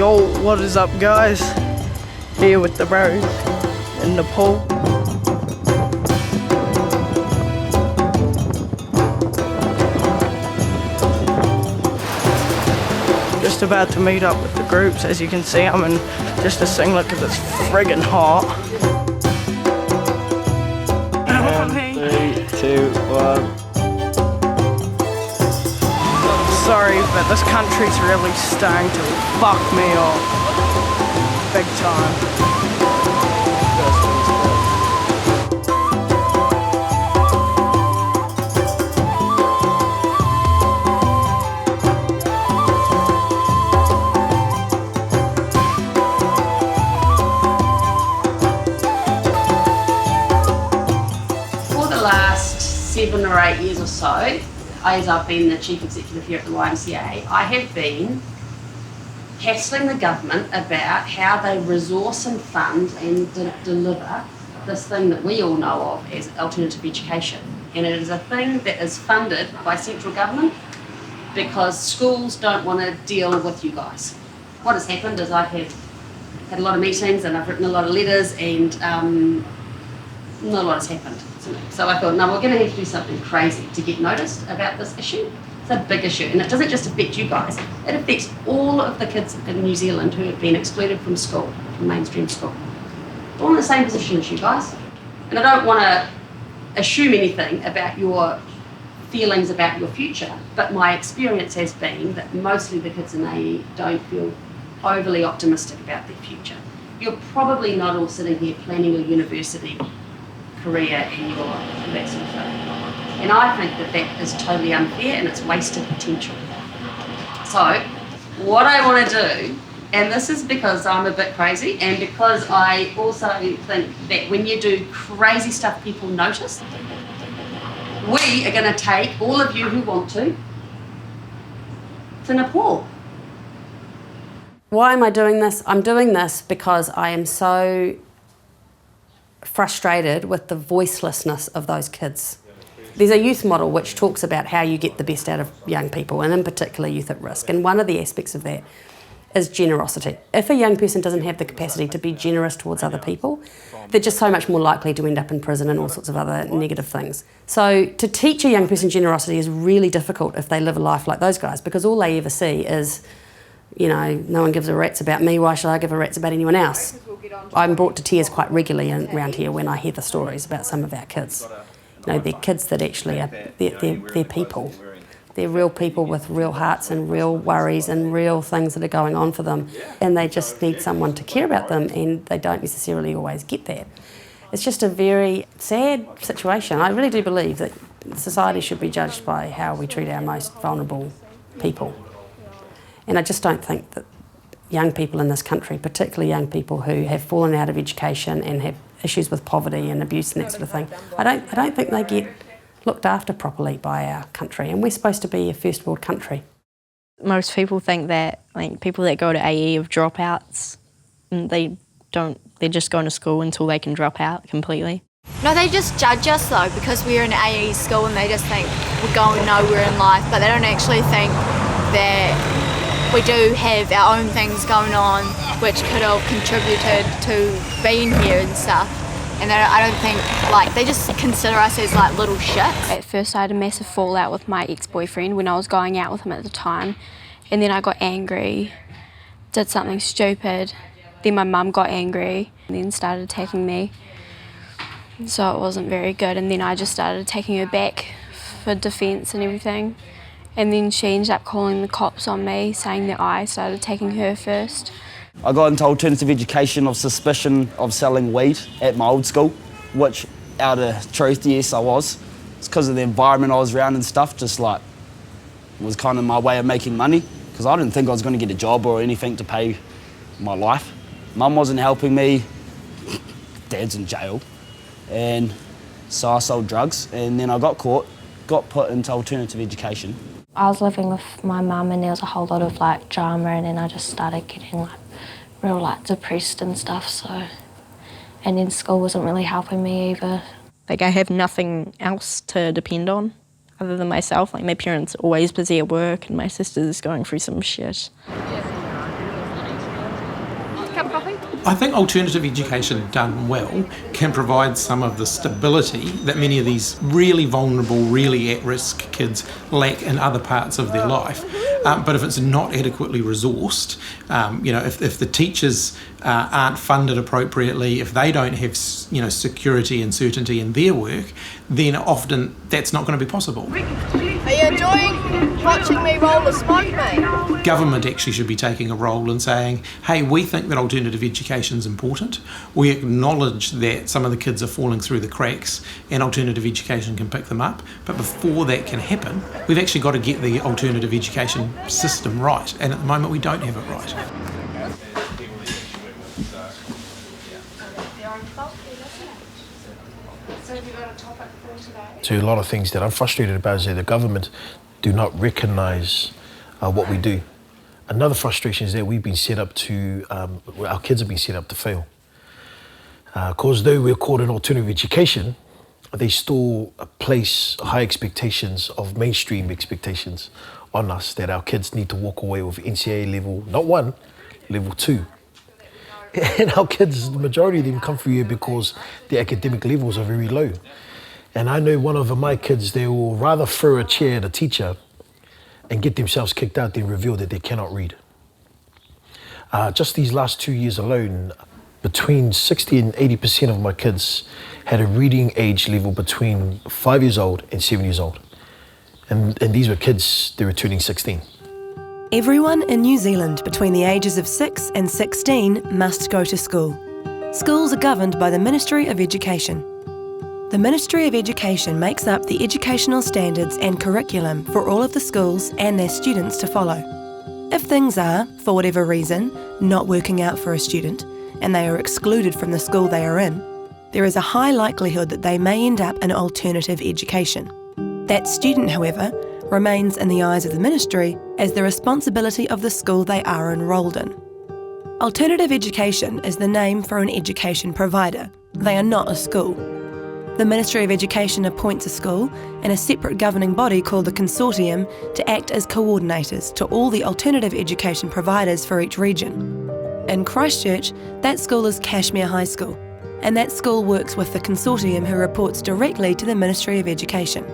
Yo, what is up guys? Here with the bros in Nepal. Just about to meet up with the groups. As you can see, I'm in just a singlet because it's friggin' hot. 3, 2, 1. Sorry, but this country's really starting to fuck me off. Big time. For the last 7 or 8 years or so, as I've been the chief executive here at the YMCA, I have been hassling the government about how they resource and fund and deliver this thing that we all know of as alternative education. And it is a thing that is funded by central government because schools don't want to deal with you guys. What has happened is I have had a lot of meetings and I've written a lot of letters and not a lot has happened. So I thought, no, we're going to have to do something crazy to get noticed about this issue. It's a big issue, and it doesn't just affect you guys. It affects all of the kids in New Zealand who have been excluded from school, from mainstream school. We're all in the same position as you guys. And I don't want to assume anything about your feelings about your future, but my experience has been that mostly the kids in AE don't feel overly optimistic about their future. You're probably not all sitting here planning your university career and that sort of thing. And I think that that is totally unfair and it's wasted potential. So what I want to do, and this is because I'm a bit crazy and because I also think that when you do crazy stuff people notice, we are going to take all of you who want to Nepal. Why am I doing this? I'm doing this because I am so frustrated with the voicelessness of those kids. There's a youth model which talks about how you get the best out of young people, and in particular youth at risk, and one of the aspects of that is generosity. If a young person doesn't have the capacity to be generous towards other people, they're just so much more likely to end up in prison and all sorts of other negative things. So to teach a young person generosity is really difficult if they live a life like those guys, because all they ever see is, you know, no one gives a rat's about me, why should I give a rat's about anyone else? I'm brought to tears quite regularly around here when I hear the stories about some of our kids. You know, they're kids that actually are, they're people. They're real people with real hearts and real worries and real things that are going on for them. And they just need someone to care about them, and they don't necessarily always get that. It's just a very sad situation. I really do believe that society should be judged by how we treat our most vulnerable people. And I just don't think that young people in this country, particularly young people who have fallen out of education and have issues with poverty and abuse and that sort of thing, I don't think they get looked after properly by our country, and we're supposed to be a first world country. Most people think that people that go to AE are dropouts, and they're just going to school until they can drop out completely. No, they just judge us though because we're in AE school and they just think we're going nowhere in life, but they don't actually think that we do have our own things going on which could have contributed to being here and stuff. And I don't think, they just consider us as little shits. At first I had a massive fallout with my ex-boyfriend when I was going out with him at the time, and then I got angry, did something stupid, then my mum got angry and then started attacking me. So it wasn't very good, and then I just started attacking her back for defence and everything. And then she ended up calling the cops on me, saying that I started attacking her first. I got into alternative education of suspicion of selling weed at my old school, which, out of truth, yes, I was. It's because of the environment I was around and stuff, was kind of my way of making money, because I didn't think I was going to get a job or anything to pay my life. Mum wasn't helping me, Dad's in jail, and so I sold drugs, and then I got caught, got put into alternative education. I was living with my mum and there was a whole lot of drama, and then I just started getting real depressed and stuff, so, and then school wasn't really helping me either. I have nothing else to depend on other than myself. My parents are always busy at work and my sister's going through some shit. I think alternative education done well can provide some of the stability that many of these really vulnerable, really at-risk kids lack in other parts of their life. But if it's not adequately resourced, if the teachers aren't funded appropriately, if they don't have security and certainty in their work, then often that's not going to be possible. Are you enjoying watching me roll a smoke, mate? Government actually should be taking a role in saying, hey, we think that alternative education is important. We acknowledge that some of the kids are falling through the cracks and alternative education can pick them up. But before that can happen, we've actually got to get the alternative education system right. And at the moment, we don't have it right. So a lot of things that I'm frustrated about is that the government do not recognise what we do. Another frustration is that we've been set up to, our kids have been set up to fail. Because though we're called an alternative education, they still place high expectations of mainstream expectations on us that our kids need to walk away with NCA level, not 1, level 2. And our kids, the majority of them come through here because their academic levels are very low. And I know one of my kids, they will rather throw a chair at a teacher and get themselves kicked out than reveal that they cannot read. Just these last 2 years alone, between 60 and 80% of my kids had a reading age level between 5 years old and 7 years old. And these were kids, they were turning 16. Everyone in New Zealand between the ages of 6 and 16 must go to school. Schools are governed by the Ministry of Education. The Ministry of Education makes up the educational standards and curriculum for all of the schools and their students to follow. If things are, for whatever reason, not working out for a student, and they are excluded from the school they are in, there is a high likelihood that they may end up in alternative education. That student, however, remains in the eyes of the Ministry as the responsibility of the school they are enrolled in. Alternative education is the name for an education provider. They are not a school. The Ministry of Education appoints a school and a separate governing body called the Consortium to act as coordinators to all the alternative education providers for each region. In Christchurch, that school is Cashmere High School, and that school works with the Consortium who reports directly to the Ministry of Education.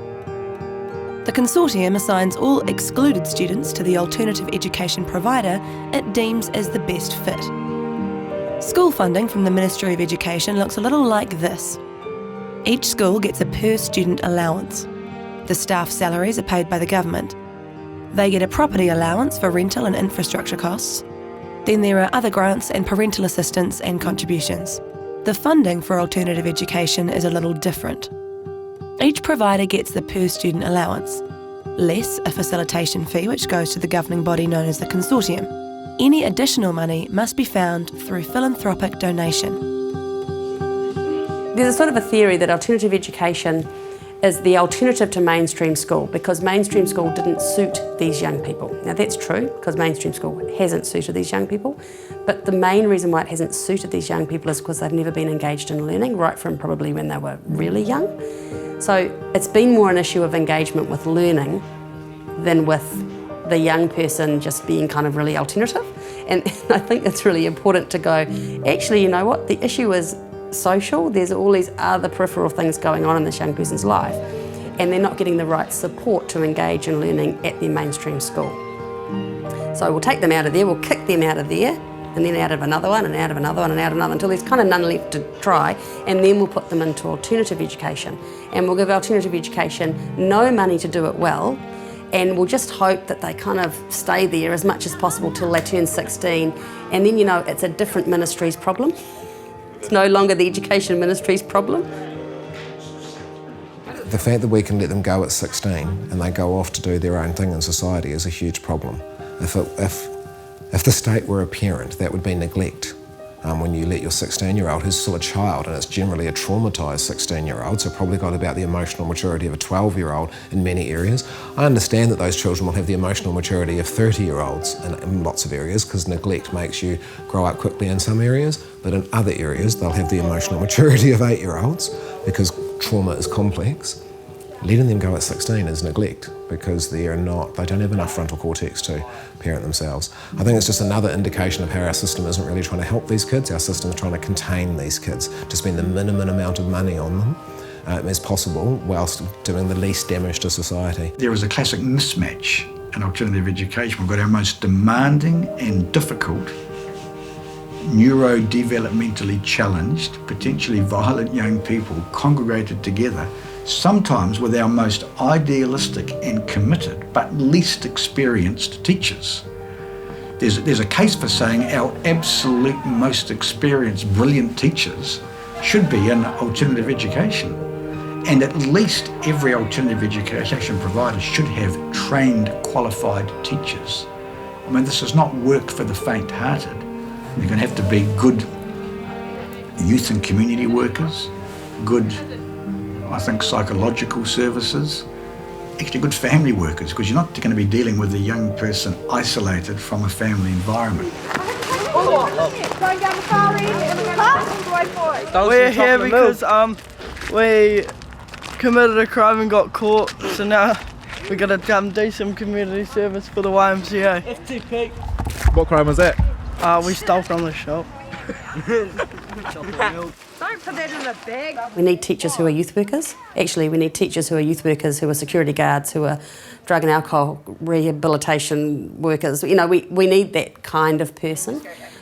The Consortium assigns all excluded students to the alternative education provider it deems as the best fit. School funding from the Ministry of Education looks a little like this. Each school gets a per-student allowance. The staff salaries are paid by the government. They get a property allowance for rental and infrastructure costs. Then there are other grants and parental assistance and contributions. The funding for alternative education is a little different. Each provider gets the per-student allowance, less a facilitation fee which goes to the governing body known as the Consortium. Any additional money must be found through philanthropic donation. There's a sort of a theory that alternative education is the alternative to mainstream school because mainstream school didn't suit these young people. Now that's true because mainstream school hasn't suited these young people, but the main reason why it hasn't suited these young people is because they've never been engaged in learning, right from probably when they were really young. So it's been more an issue of engagement with learning than with the young person just being kind of really alternative. And I think it's really important to go, actually, you know what, the issue is social, there's all these other peripheral things going on in this young person's life and they're not getting the right support to engage in learning at their mainstream school. So we'll take them out of there, we'll kick them out of there and then out of another one and out of another one and out of another until there's kind of none left to try, and then we'll put them into alternative education and we'll give alternative education no money to do it well, and we'll just hope that they kind of stay there as much as possible till they turn 16, and then, you know, it's a different ministry's problem. It's no longer the education ministry's problem. The fact that we can let them go at 16 and they go off to do their own thing in society is a huge problem. If the state were a parent, that would be neglect. When you let your 16-year-old, who's still a child, and it's generally a traumatised 16-year-old, so probably got about the emotional maturity of a 12-year-old in many areas. I understand that those children will have the emotional maturity of 30-year-olds in lots of areas, because neglect makes you grow up quickly in some areas, but in other areas they'll have the emotional maturity of 8-year-olds, because trauma is complex. letting them go at 16 is neglect because they don't have enough frontal cortex to parent themselves. I think it's just another indication of how our system isn't really trying to help these kids. Our system is trying to contain these kids, to spend the minimum amount of money on them as possible whilst doing the least damage to society. There is a classic mismatch in alternative education. We've got our most demanding and difficult, neurodevelopmentally challenged, potentially violent young people congregated together, sometimes with our most idealistic and committed but least experienced teachers. There's a case for saying our absolute most experienced, brilliant teachers should be in alternative education. And at least every alternative education provider should have trained, qualified teachers. I mean, this is not work for the faint-hearted. You're going to have to be good youth and community workers, good, I think, psychological services, actually good family workers, because you're not going to be dealing with a young person isolated from a family environment. We're here because we committed a crime and got caught, so now we got to do some community service for the YMCA. FTP. What crime was that? We stole from the shop. Don't put that in a bag. We need teachers who are youth workers. Actually, we need teachers who are youth workers, who are security guards, who are drug and alcohol rehabilitation workers. You know, we need that kind of person.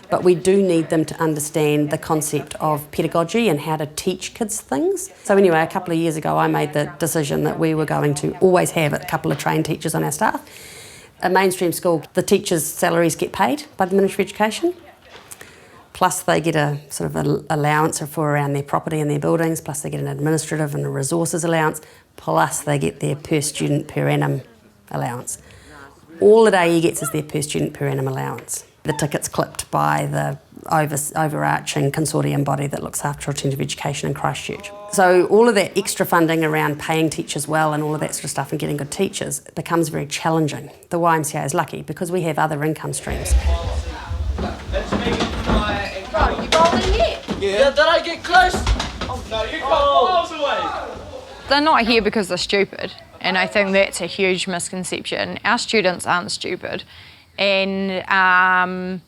But we do need them to understand the concept of pedagogy and how to teach kids things. So anyway, a couple of years ago, I made the decision that we were going to always have a couple of trained teachers on our staff. A mainstream school, the teachers' salaries get paid by the Ministry of Education, plus they get a sort of an allowance for around their property and their buildings, plus they get an administrative and a resources allowance, plus they get their per student per annum allowance. All that AE gets is their per student per annum allowance. The ticket's clipped by the overarching consortium body that looks after alternative education in Christchurch. So all of that extra funding around paying teachers well and all of that sort of stuff and getting good teachers becomes very challenging. The YMCA is lucky because we have other income streams. That's me Bro, you bowling yet? Yeah, did I get close? Oh, no, you got miles away. They're not here because they're stupid, and I think that's a huge misconception. Our students aren't stupid, and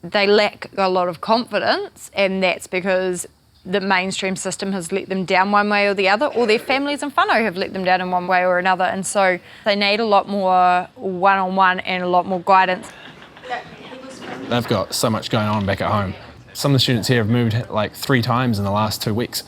they lack a lot of confidence, and that's because the mainstream system has let them down one way or the other, or their families and whānau have let them down in one way or another, and so they need a lot more one-on-one and a lot more guidance. They've got so much going on back at home. Some of the students here have moved like 3 times in the last 2 weeks.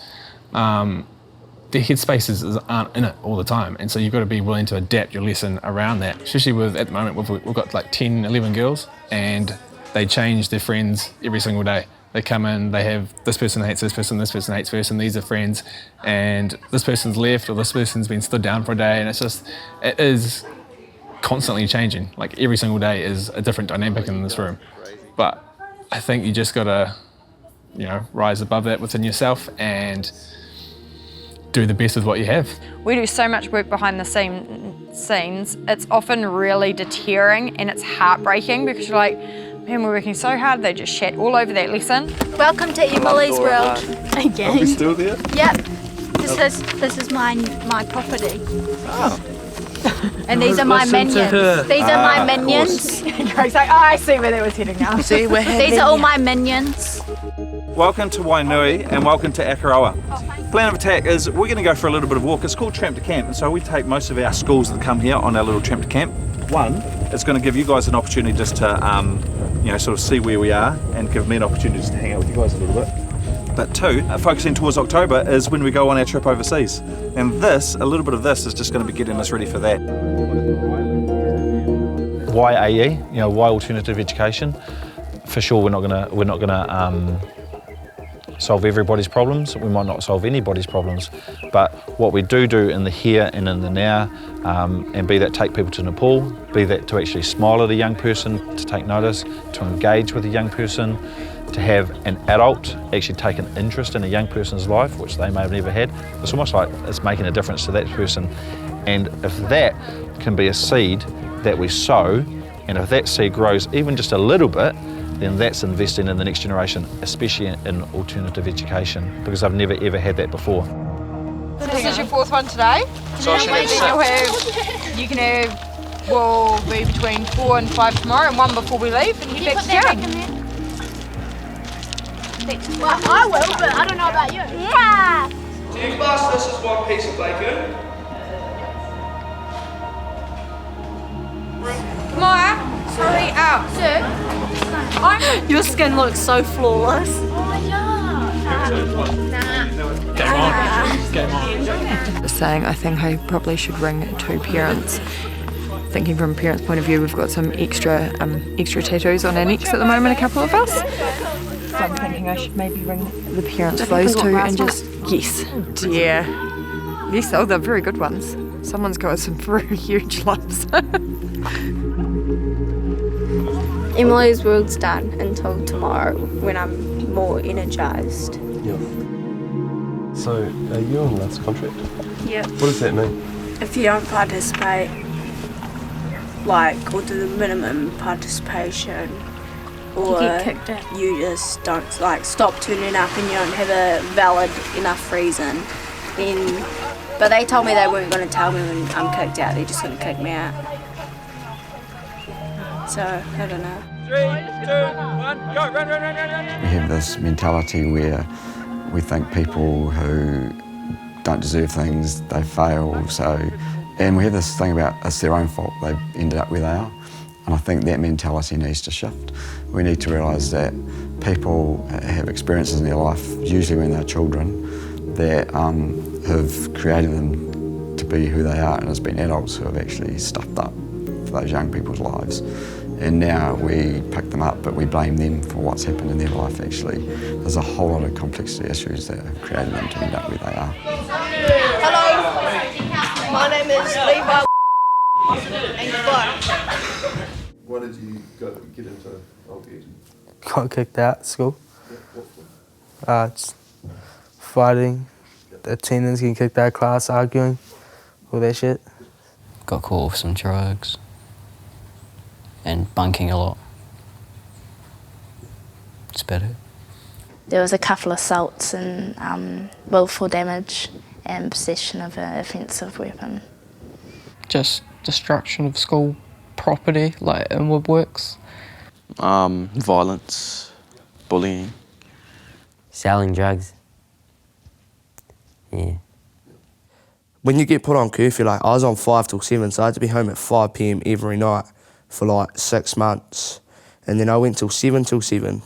Their headspaces aren't in it all the time, and so you've got to be willing to adapt your lesson around that. Especially with, at the moment, we've got like 10, 11 girls, and they change their friends every single day. They come in, they have this person hates this person hates this person, these are friends, and this person's left or this person's been stood down for a day, and it is constantly changing. Like every single day is a different dynamic in this room. But I think you just gotta, rise above that within yourself and do the best with what you have. We do so much work behind the scenes. It's often really deterring and it's heartbreaking because you're like, man, we're working so hard, they just shat all over that lesson. Welcome to Emily's world. Again. Are we still there? Yep. This is my property. Oh. And these are my minions. These are my minions. Greg's like, oh, I see where that was heading now. See, these are all my minions. Welcome to Wainui and welcome to Akaroa. Plan of attack is we're going to go for a little bit of walk. It's called Tramp to Camp, and so we take most of our schools that come here on our little Tramp to Camp. One, it's going to give you guys an opportunity just to, sort of see where we are and give me an opportunity just to hang out with you guys a little bit. But 2, focusing towards October is when we go on our trip overseas. And a little bit of this is just going to be getting us ready for that. Why AE? Why alternative education? For sure, we're not gonna solve everybody's problems. We might not solve anybody's problems, but what we do in the here and in the now, and be that take people to Nepal, be that to actually smile at a young person, to take notice, to engage with a young person, to have an adult actually take an interest in a young person's life, which they may have never had. It's almost like it's making a difference to that person. And if that can be a seed that we sow, and if that seed grows even just a little bit, then that's investing in the next generation, especially in alternative education, because I've never ever had that before. This is your fourth one today. So I should have You can have, will be between 4 and 5 tomorrow, and 1 before we leave, and you back to town. Well, I will, but I don't know about you. Yeah! Do you class this as one piece of bacon? Maya, hurry up. Sir? Your skin looks so flawless. Oh, yeah. Saying I think I probably should ring 2 parents. Thinking from a parent's point of view, we've got some extra tattoos on our necks at the moment, a couple of us. So I'm thinking I should maybe ring the parents of those 2 and just, yes, yeah. Yes, oh, they're very good ones. Someone's got some very huge lumps. Emily's world's done until tomorrow when I'm more energised. Yeah. So, are you on this contract? Yep. What does that mean? If you don't participate, or do the minimum participation, or You get kicked out. you just don't stop turning up and you don't have a valid enough reason, then. But they told me they weren't going to tell me when I'm kicked out. They're just going to kick me out. So I don't know. 3, 2, 1, go! Run! We have this mentality where we think people who don't deserve things, they fail. And we have this thing about it's their own fault. They've ended up where they are. And I think that mentality needs to shift. We need to realise that people have experiences in their life, usually when they're children, that have created them to be who they are, and it's been adults who have actually stuffed up for those young people's lives. And now we pick them up, but we blame them for what's happened in their life. Actually, there's a whole lot of complexity issues that have created them to end up where they are. Hello, my name is Levi and you're black. Why did you get into old age? Got kicked out of school. Just fighting, attendance, getting kicked out of class, arguing, all that shit. Got caught with some drugs and bunking a lot. That's about it. There was a couple of assaults and willful damage and possession of an offensive weapon. Just destruction of school property, like in woodworks. Violence, bullying. Selling drugs. Yeah. When you get put on curfew, I was on 5 till 7, so I had to be home at 5 p.m. every night for 6 months. And then I went till 7 till 7.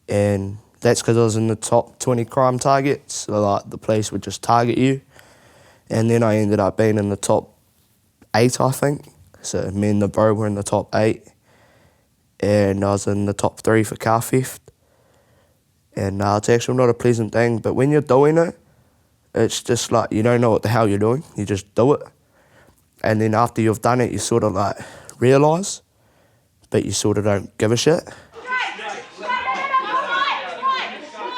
And that's because I was in the top 20 crime targets, so the police would just target you. And then I ended up being in the top 8, I think. So me and the bro were in the top 8. And I was in the top 3 for car theft. And it's actually not a pleasant thing, but when you're doing it, it's just you don't know what the hell you're doing, you just do it. And then after you've done it, you sort of realise, but you sort of don't give a shit.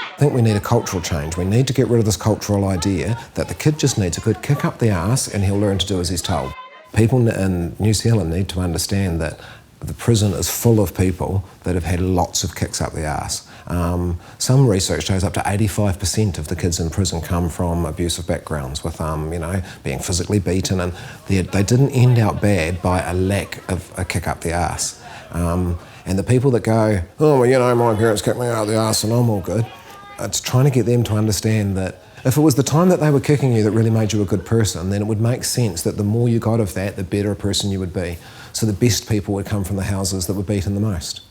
I think we need a cultural change. We need to get rid of this cultural idea that the kid just needs a good kick up the arse and he'll learn to do as he's told. People in New Zealand need to understand that the prison is full of people that have had lots of kicks up the arse. Some research shows up to 85% of the kids in prison come from abusive backgrounds with, being physically beaten, and they didn't end out bad by a lack of a kick up the arse. And the people that go, oh, well, my parents kicked me out the arse and I'm all good, it's trying to get them to understand that if it was the time that they were kicking you that really made you a good person, then it would make sense that the more you got of that, the better a person you would be. So the best people would come from the houses that were beaten the most.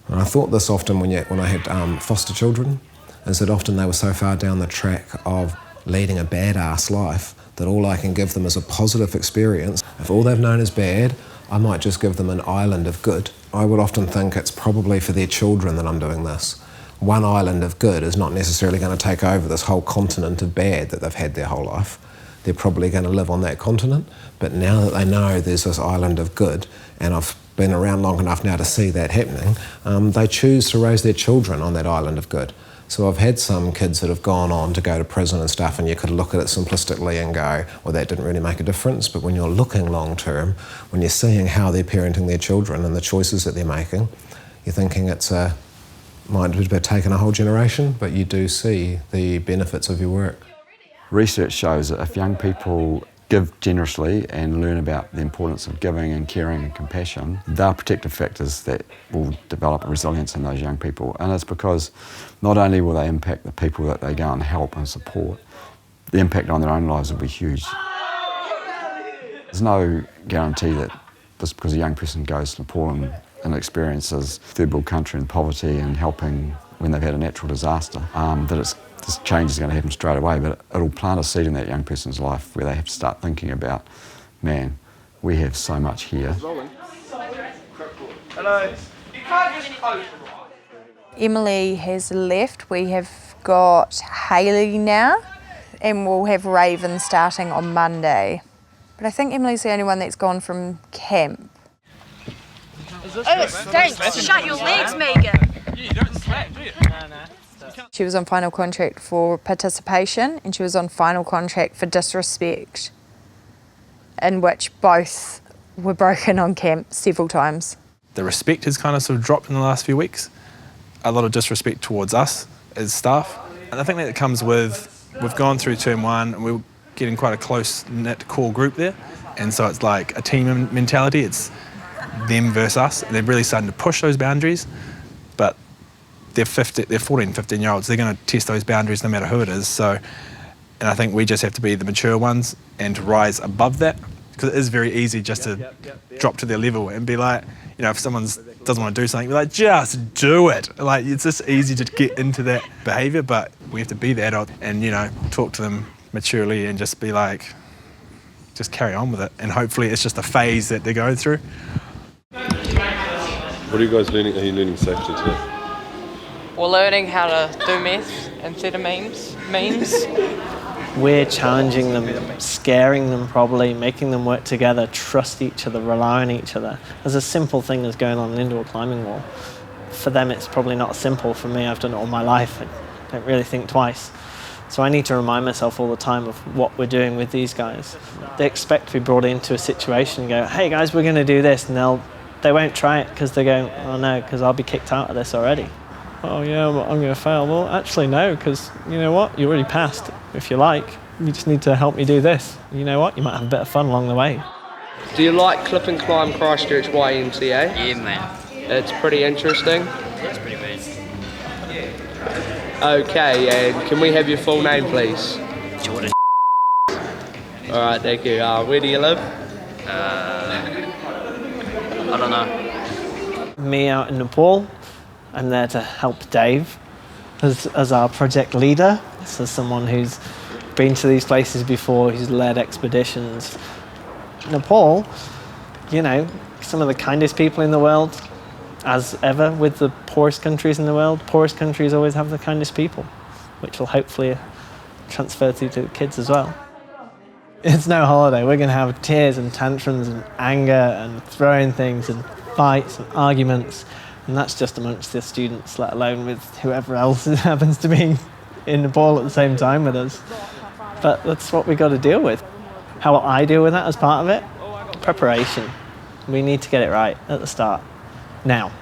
And I thought this often when I had foster children, is that often they were so far down the track of leading a badass life that all I can give them is a positive experience. If all they've known is bad, I might just give them an island of good. I would often think it's probably for their children that I'm doing this. One island of good is not necessarily going to take over this whole continent of bad that they've had their whole life. They're probably going to live on that continent, but now that they know there's this island of good, and I've been around long enough now to see that happening, they choose to raise their children on that island of good. So I've had some kids that have gone on to go to prison and stuff, and you could look at it simplistically and go, well, that didn't really make a difference. But when you're looking long term, when you're seeing how they're parenting their children and the choices that they're making, you're thinking might have taken a whole generation, but you do see the benefits of your work. Research shows that if young people give generously and learn about the importance of giving and caring and compassion, they are protective factors that will develop resilience in those young people. And it's because not only will they impact the people that they go and help and support, the impact on their own lives will be huge. There's no guarantee that just because a young person goes to Nepal and experiences third world country and poverty and helping when they've had a natural disaster, that this change is going to happen straight away, but it'll plant a seed in that young person's life where they have to start thinking about, man, we have so much here. Emily has left. We have got Hayley now, and we'll have Raven starting on Monday. But I think Emily's the only one that's gone from camp. Oh, it stinks. Shut your legs, Megan. You don't slap, do you? No. She was on final contract for participation, and she was on final contract for disrespect, in which both were broken on camp several times. The respect has kind of sort of dropped in the last few weeks. A lot of disrespect towards us as staff. And I think that comes with, we've gone through term one and we're getting quite a close-knit core group there. And so it's like a team mentality. It's them versus us. And they're really starting to push those boundaries. But they're 14, 15-year-olds. They're going to test those boundaries no matter who it is. So, and I think we just have to be the mature ones and to rise above that. Because it is very easy just to drop to their level and be like, you know, if someone doesn't want to do something, be like, just do it. Like, it's just easy to get into that behaviour, but we have to be the adult and, you know, talk to them maturely and just be like, just carry on with it. And hopefully it's just a phase that they're going through. What are you guys learning? Are you learning safety today? We're learning how to do meth instead of memes. We're challenging them, scaring them probably, making them work together, trust each other, rely on each other. There's a simple thing as going on an indoor climbing wall. For them it's probably not simple. For me, I've done it all my life and don't really think twice. So I need to remind myself all the time of what we're doing with these guys. They expect to be brought into a situation and go, hey guys, we're going to do this, and they won't try it because they're going, oh no, because I'll be kicked out of this already. Oh yeah, well, I'm going to fail. Well, actually no, because you know what? You already passed. If you like, you just need to help me do this. You know what? You might have a bit of fun along the way. Do you like Clip and Climb Christchurch YMCA? Yeah, man. It's pretty interesting. It's pretty bad. Okay, and can we have your full name, please? Jordan. Alright, thank you. Where do you live? I don't know. Me out in Nepal. I'm there to help Dave as our project leader. So someone who's been to these places before, who's led expeditions. Nepal, you know, some of the kindest people in the world, as ever with the poorest countries in the world. Poorest countries always have the kindest people, which will hopefully transfer through to the kids as well. It's no holiday. We're going to have tears and tantrums and anger and throwing things and fights and arguments. And that's just amongst the students, let alone with whoever else happens to be in Nepal at the same time with us. But that's what we've got to deal with. How will I deal with that as part of it? Preparation. We need to get it right at the start. Now.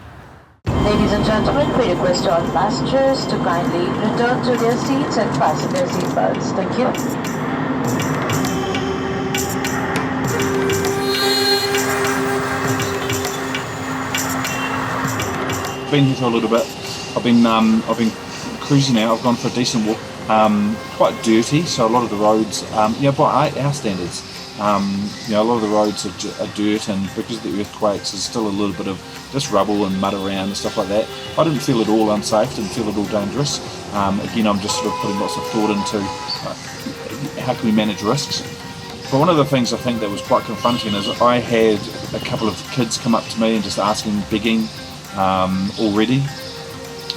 Ladies and gentlemen, we request all passengers to kindly return to their seats and fasten their seatbelts. Thank you. Been here for a little bit. I've been cruising out. I've gone for a decent walk. Quite dirty, so a lot of the roads, by our standards, a lot of the roads are dirt, and because of the earthquakes, there's still a little bit of just rubble and mud around and stuff like that. I didn't feel it all unsafe, didn't feel it all dangerous. Again, I'm just sort of putting lots of thought into how can we manage risks. But one of the things I think that was quite confronting is I had a couple of kids come up to me and just begging already.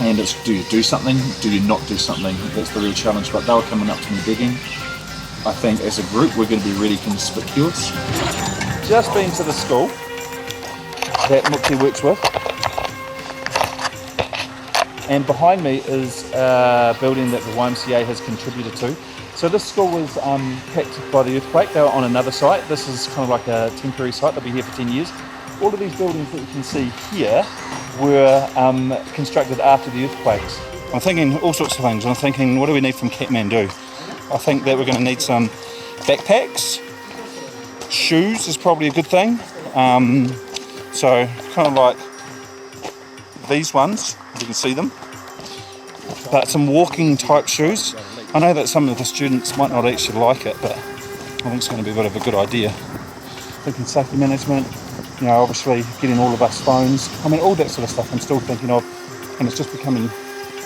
And it's, do you do something? Do you not do something? That's the real challenge. But they were coming up to me begging. I think as a group we're going to be really conspicuous. Just been to the school that Mukti works with. And behind me is a building that the YMCA has contributed to. So this school was hit by the earthquake. They were on another site. This is kind of like a temporary site. They'll be here for 10 years. All of these buildings that you can see here were constructed after the earthquakes. I'm thinking all sorts of things. I'm thinking, what do we need from Kathmandu? I think that we're going to need some backpacks. Shoes is probably a good thing. So kind of like these ones, if you can see them. But some walking type shoes. I know that some of the students might not actually like it, but I think it's going to be a bit of a good idea. Thinking safety management, you know, obviously getting all of us phones. I mean, all that sort of stuff I'm still thinking of, and it's just becoming,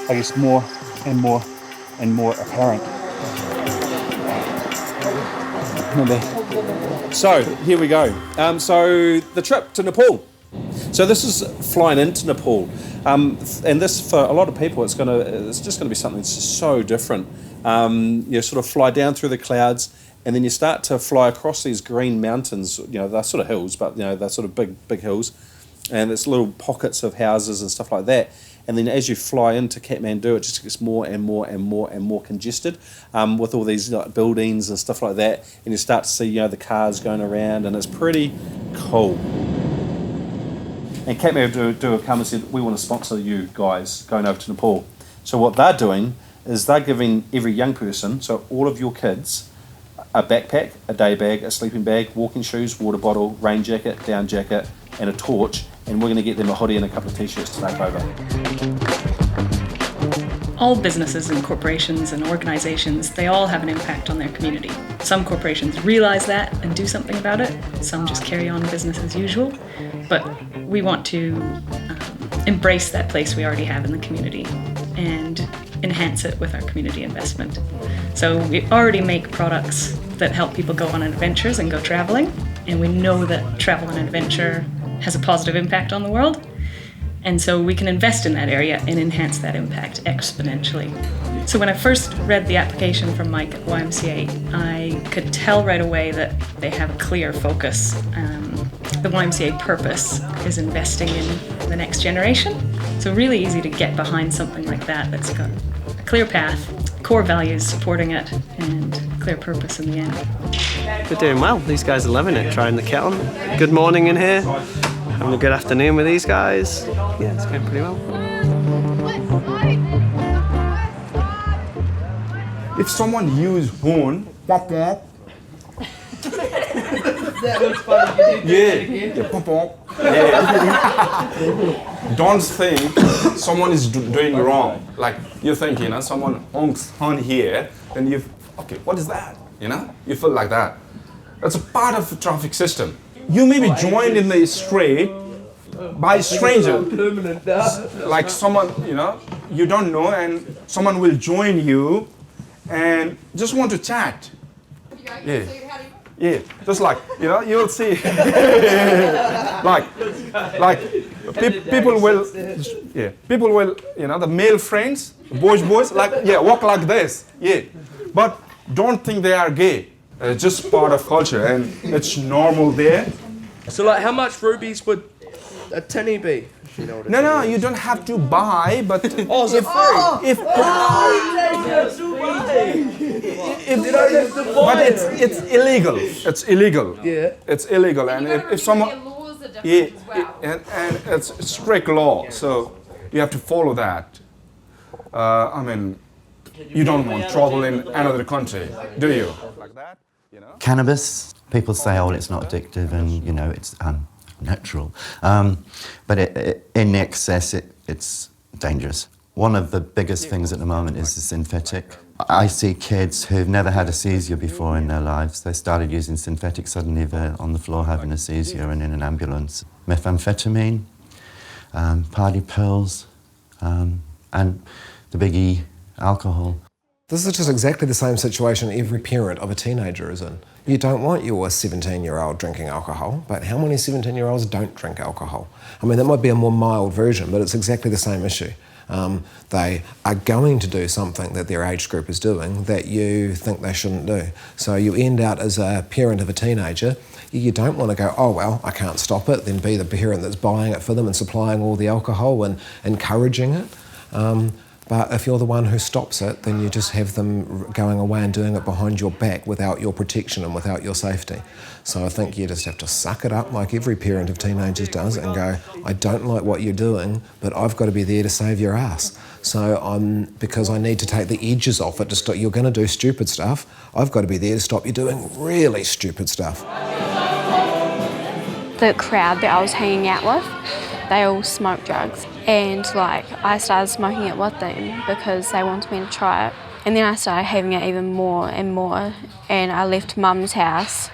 I guess, more and more and more apparent. So here we go. So the trip to Nepal. So this is flying into Nepal, and this for a lot of people it's just going to be something that's so different. You sort of fly down through the clouds, and then you start to fly across these green mountains. You know, they're sort of hills, but you know they're sort of big hills, and it's little pockets of houses and stuff like that. And then as you fly into Kathmandu, it just gets more and more and more and more congested with all these buildings and stuff like that. And you start to see, you know, the cars going around, and it's pretty cool. And Kathmandu have come and said, we want to sponsor you guys going over to Nepal. So what they're doing is they're giving every young person, so all of your kids, a backpack, a day bag, a sleeping bag, walking shoes, water bottle, rain jacket, down jacket, and a torch. And we're going to get them a hoodie and a couple of t-shirts to take over. All businesses and corporations and organisations, they all have an impact on their community. Some corporations realise that and do something about it. Some just carry on business as usual. But we want to embrace that place we already have in the community and enhance it with our community investment. So we already make products that help people go on adventures and go travelling. And we know that travel and adventure has a positive impact on the world. And so we can invest in that area and enhance that impact exponentially. So when I first read the application from Mike at YMCA, I could tell right away that they have a clear focus. The YMCA purpose is investing in the next generation. So really easy to get behind something like that that's got a clear path, core values supporting it, and clear purpose in the end. We're doing well. These guys are loving it, trying the kettle. Good morning in here. Having a good afternoon with these guys. Yeah, it's going pretty well. If someone use horn, pop pop. That looks funny. Yeah, pop pop. Yeah. Don't think someone is doing wrong. Like you think, you know, someone honks horn here, then you, okay, what is that? You know, you feel like that. That's a part of the traffic system. You may be joined in the street by a stranger, like someone, you know, you don't know, and someone will join you and just want to chat. Yeah, yeah, just like, you know, you'll see, like people will, yeah, people will, you know, the male friends, boys, like, yeah, walk like this, yeah, but don't think they are gay. It's just part of culture, and it's normal there. So, like, how much rubies would a tinny be? You know no, you don't have to buy, but oh, is it free? But it's illegal. It's illegal. Yeah. It's illegal, and if someone, yeah, and it's strict law, so you have to follow that. I mean, you don't want trouble in another country, do you? Cannabis, people say, oh, it's not addictive and, you know, it's natural. But in excess, it's dangerous. One of the biggest things at the moment is the synthetic. I see kids who've never had a seizure before in their lives. They started using synthetic, suddenly they're on the floor having a seizure and in an ambulance. Methamphetamine, party pills, and the biggie, alcohol. This is just exactly the same situation every parent of a teenager is in. You don't want your 17-year-old drinking alcohol, but how many 17-year-olds don't drink alcohol? I mean, that might be a more mild version, but it's exactly the same issue. They are going to do something that their age group is doing that you think they shouldn't do. So you end out as a parent of a teenager, you don't want to go, oh, well, I can't stop it, then be the parent that's buying it for them and supplying all the alcohol and encouraging it. But if you're the one who stops it, then you just have them going away and doing it behind your back without your protection and without your safety. So I think you just have to suck it up like every parent of teenagers does and go, I don't like what you're doing, but I've got to be there to save your ass. So because I need to take the edges off it to stop, you're going to do stupid stuff, I've got to be there to stop you doing really stupid stuff. The crowd that I was hanging out with, they all smoke drugs. And I started smoking it with them because they wanted me to try it. And then I started having it even more and more. And I left Mum's house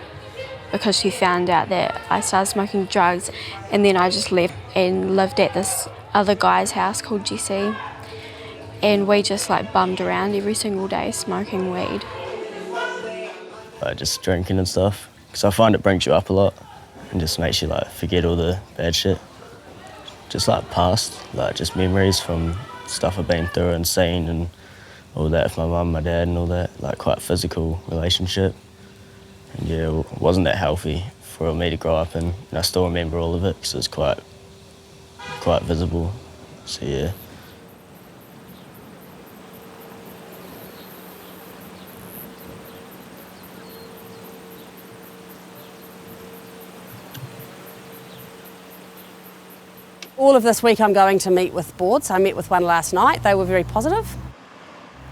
because she found out that I started smoking drugs. And then I just left and lived at this other guy's house called Jesse. And we just bummed around every single day smoking weed. Just drinking and stuff, because I find it brings you up a lot and just makes you forget all the bad shit. Just past, just memories from stuff I've been through and seen and all that with my mum, my dad and all that, quite physical relationship. And yeah, it wasn't that healthy for me to grow up in, and I still remember all of it because it's quite visible, so yeah. All of this week I'm going to meet with boards. I met with one last night. They were very positive.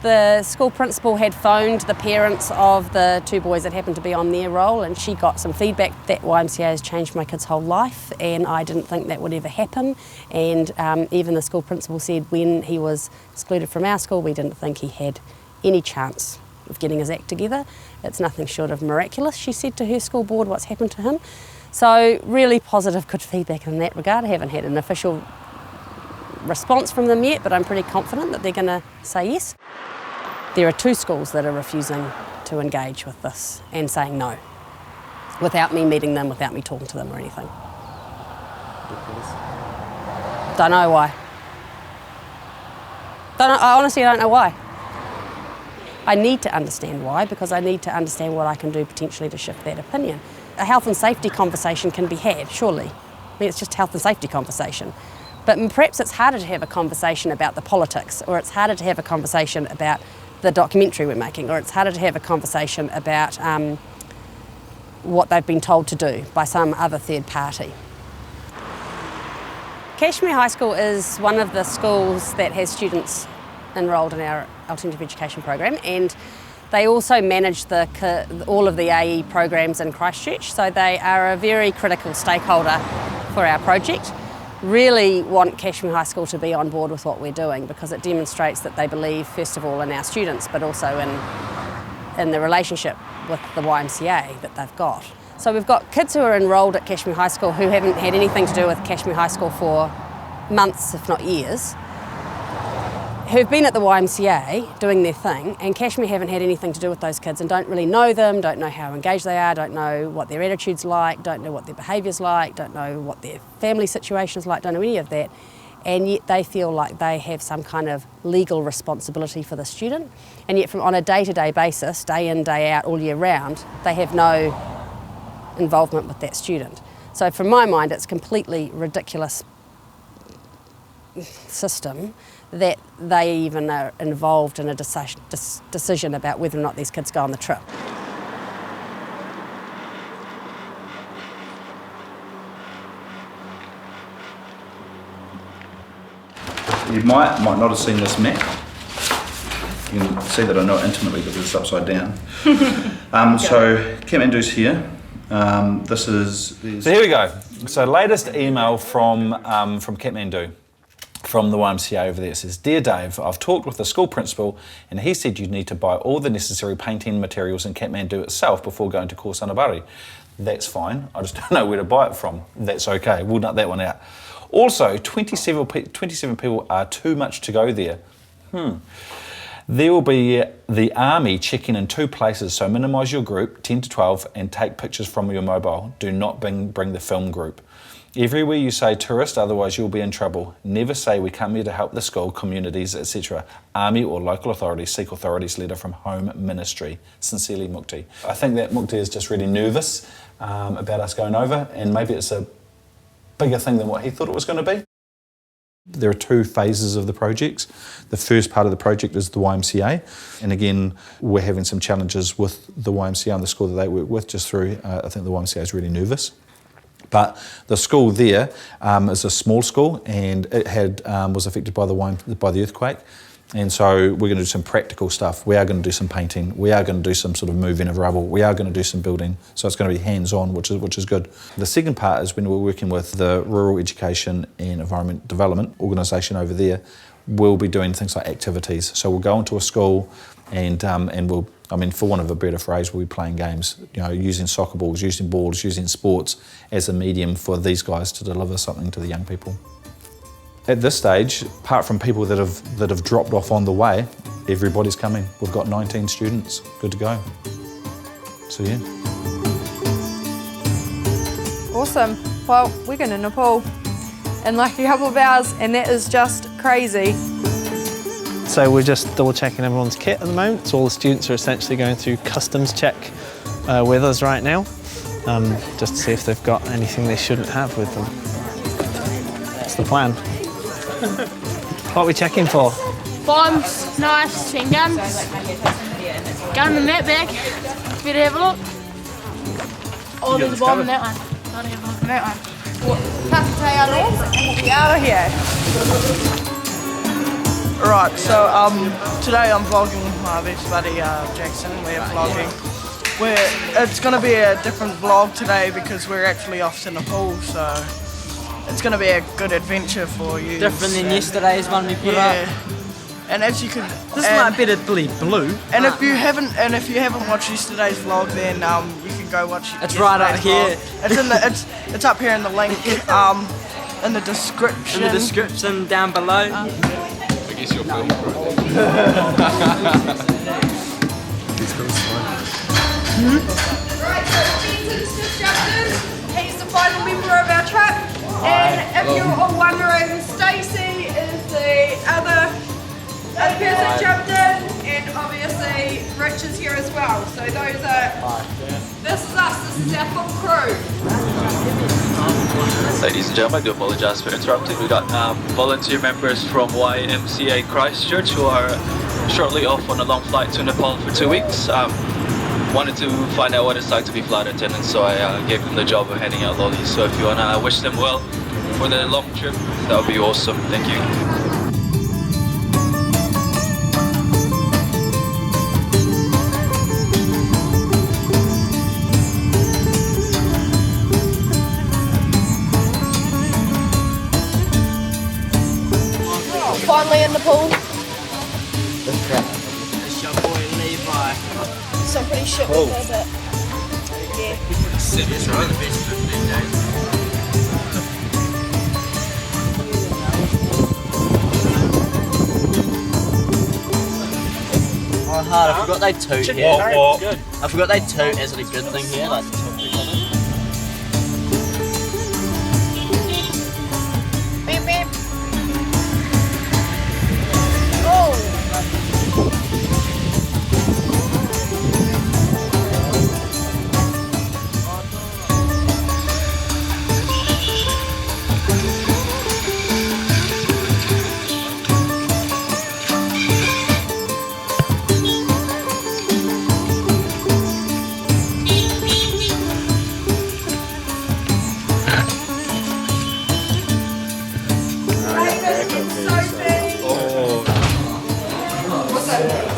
The school principal had phoned the parents of the two boys that happened to be on their roll, and she got some feedback that YMCA has changed my kid's whole life, and I didn't think that would ever happen. And even the school principal said when he was excluded from our school, we didn't think he had any chance of getting his act together. It's nothing short of miraculous, she said to her school board, what's happened to him. So really positive, good feedback in that regard. I haven't had an official response from them yet, but I'm pretty confident that they're going to say yes. There are two schools that are refusing to engage with this and saying no, without me meeting them, without me talking to them or anything. Don't know why. I honestly don't know why. I need to understand why, because I need to understand what I can do potentially to shift that opinion. A health and safety conversation can be had, surely. I mean, it's just a health and safety conversation. But perhaps it's harder to have a conversation about the politics, or it's harder to have a conversation about the documentary we're making, or it's harder to have a conversation about what they've been told to do by some other third party. Kashmir High School is one of the schools that has students enrolled in our alternative education program, and they also manage all of the AE programs in Christchurch, so they are a very critical stakeholder for our project. Really want Kashmir High School to be on board with what we're doing, because it demonstrates that they believe, first of all, in our students, but also in the relationship with the YMCA that they've got. So we've got kids who are enrolled at Kashmir High School who haven't had anything to do with Kashmir High School for months, if not years, who've been at the YMCA doing their thing, and Kashmir haven't had anything to do with those kids and don't really know them, don't know how engaged they are, don't know what their attitude's like, don't know what their behaviour's like, don't know what their family situation's like, don't know any of that, and yet they feel like they have some kind of legal responsibility for the student, and yet on a day-to-day basis, day in, day out, all year round, they have no involvement with that student. So from my mind, it's completely ridiculous system that they even are involved in a decision about whether or not these kids go on the trip. You might not have seen this map. You can see that I know it intimately because it's upside down. So Kathmandu's here. So here we go. So latest email from Kathmandu, from the YMCA over there. It says, "Dear Dave, I've talked with the school principal and he said you need to buy all the necessary painting materials in Kathmandu itself before going to Koh-Sanabari. That's fine, I just don't know where to buy it from. That's okay, we'll nut that one out. Also, 27 people are too much to go there. There will be the army checking in 2 places, so minimise your group, 10 to 12, and take pictures from your mobile. Do not bring the film group. Everywhere you say tourist, otherwise you'll be in trouble. Never say we come here to help the school, communities, etc. Army or local authorities, seek authorities letter from Home Ministry. Sincerely, Mukti." I think that Mukti is just really nervous about us going over, and maybe it's a bigger thing than what he thought it was going to be. There are two phases of the projects. The first part of the project is the YMCA, and again, we're having some challenges with the YMCA and the school that they work with, just through, I think the YMCA is really nervous. But the school there is a small school, and it was affected by the earthquake. And so we're going to do some practical stuff. We are going to do some painting. We are going to do some sort of moving of rubble. We are going to do some building. So it's going to be hands-on, which is good. The second part is when we're working with the Rural Education and Environment Development organisation over there. We'll be doing things like activities. So we'll go into a school and we'll, for want of a better phrase, we'll be playing games, using soccer balls, using balls, using sports as a medium for these guys to deliver something to the young people. At this stage, apart from people that have dropped off on the way, everybody's coming. We've got 19 students, good to go. So yeah. Awesome. Well, we're going to Nepal in like a couple of hours, and that is just crazy. So we're just double checking everyone's kit at the moment. So all the students are essentially going through customs check with us right now, just to see if they've got anything they shouldn't have with them. That's the plan. What are we checking for? Bombs, knives, and guns. Gun in that bag. Better have a look. Oh, there's a bomb in that one. Gotta have a look at that one. Cut the tail off and we'll be out of here. Right, so today I'm vlogging with my best buddy Jackson. We're vlogging. It's going to be a different vlog today because we're actually off to Nepal, so it's going to be a good adventure for you. Different than yesterday's one we put up. And as you can, this might be blue. And if you haven't watched yesterday's vlog, then you can go watch it. It's right up here. It's up here in the link, in the description. In the description down below. I guess you're filming for it. Right, so Vincent's Justin. He's the final member of our trip. And if you're all wondering, Stacey is the other person jumped in, and obviously Rich is here as well. So this is us, this is our full crew. Ladies and gentlemen, I do apologise for interrupting. We've got volunteer members from YMCA Christchurch who are shortly off on a long flight to Nepal for 2 weeks. Wanted to find out what it's like to be flight attendants, so I gave them the job of handing out lollies. So if you want to wish them well for their long trip, that would be awesome. Thank you. Finally in Nepal. It's your boy Levi. Some pretty shit with it, but yeah. It's right, the best 15 days. Oh, hard. I forgot they toot here. I forgot they toot as a good thing here, like the topic of it. Beep beep. Oh.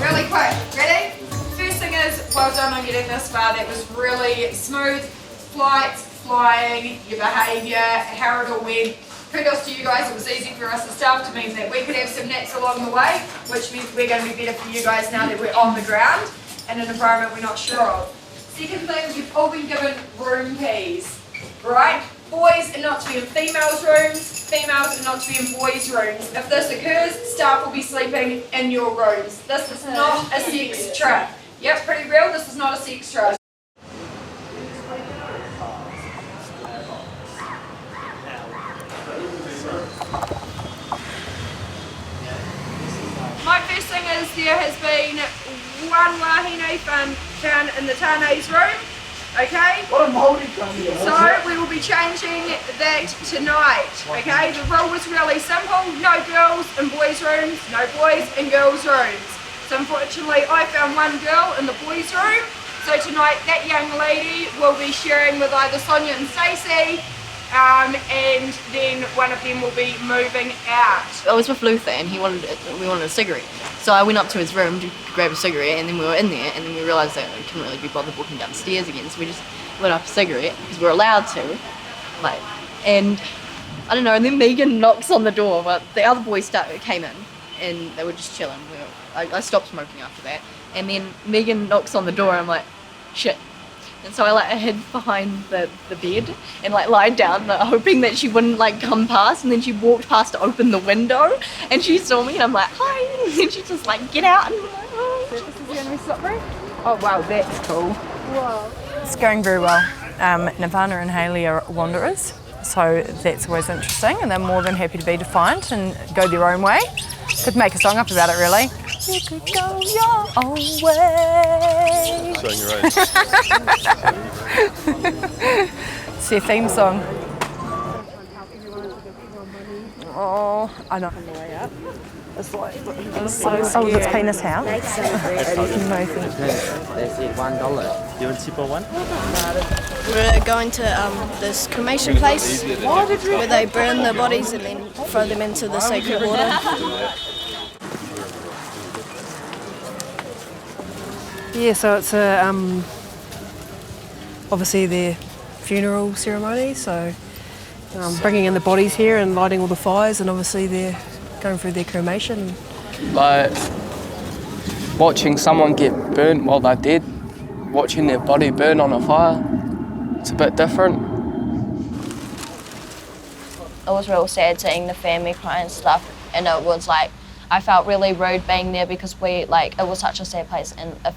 Really quick, ready? First thing is, well done on getting this far. That was really smooth. Flights, flying, your behaviour, how it all went. Kudos to you guys, it was easy for us as staff to mean that we could have some naps along the way, which means we're going to be better for you guys now that we're on the ground in an environment we're not sure of. Second thing, you've all been given room keys, right? Boys are not to be in females' rooms, females are not to be in boys' rooms. If this occurs, staff will be sleeping in your rooms. This is not a sex trip. Yep, pretty real, this is not a sex trip. My first thing is there has been one wahine found in the Tane's room. Okay? What a mouldy company. So we will be changing that tonight. Okay? The rule was really simple. No girls in boys' rooms, no boys in girls' rooms. So unfortunately I found one girl in the boys' room. So tonight that young lady will be sharing with either Sonia and Stacey, and then one of them will be moving out. I was with Luther and we wanted a cigarette. So I went up to his room to grab a cigarette, and then we were in there, and then we realised that we couldn't really be bothered walking downstairs again, so we just lit up a cigarette because we were allowed to. And I don't know, and then Megan knocks on the door, but the other boys came in and they were just chilling. I stopped smoking after that, and then Megan knocks on the door and I'm like, shit. And so I hid behind the bed and lied down, hoping that she wouldn't come past, and then she walked past to open the window and she saw me and I'm like, hi, and then she just get out, and I'm like, oh. This is the only slot room? Oh wow, that's cool. Wow. It's going very well. Nirvana and Hayley are wanderers, so that's always interesting, and they're more than happy to be defiant and go their own way. Could make a song up about it, really. You could go your own way. Showing your age. It's their theme song. Oh, I know. On the way up. It's so scary. Oh, let's clean this house. No, thank you. That's it, $1. You want cheaper one? We're going to this cremation place where they burn the bodies and then throw them into the sacred water. Yeah, so it's obviously their funeral ceremony, so bringing in the bodies here and lighting all the fires, and obviously they're going through their cremation. Watching someone get burnt while they're dead, watching their body burn on a fire, it's a bit different. It was real sad seeing the family cry and stuff, and it was I felt really rude being there because it was such a sad place, and if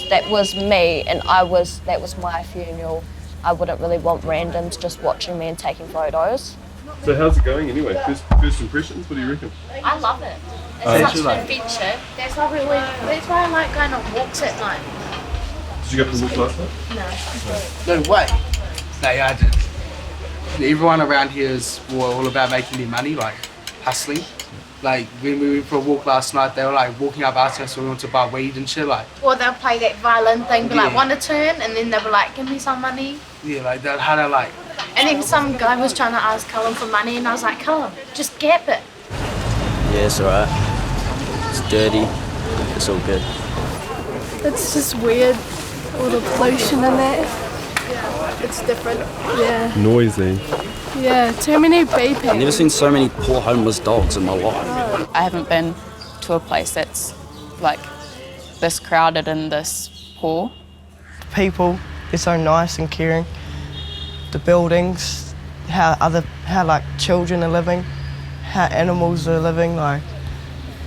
that was me and that was my funeral, I wouldn't really want randoms just watching me and taking photos. So how's it going anyway? First impressions, what do you reckon? I love it. It's such an adventure. That's why I like going on walks at night. Did you go for a walk last night? No way. Everyone around here is all about making their money, hustling. When we went for a walk last night, they were walking up after us, so we want to buy weed and shit. Or they'll play that violin thing, want to turn, and then they'll be like, give me some money. Yeah, they'll how to And then some guy was trying to ask Cullen for money, and I was like, Cullen, just gap it. Yeah, it's alright. It's dirty. It's all good. It's just weird, all the pollution and that. It's different, yeah. Noisy. Yeah, too many beeping. I've never seen so many poor homeless dogs in my life. I haven't been to a place that's this crowded and this poor. People, they're so nice and caring. The buildings, how children are living, how animals are living.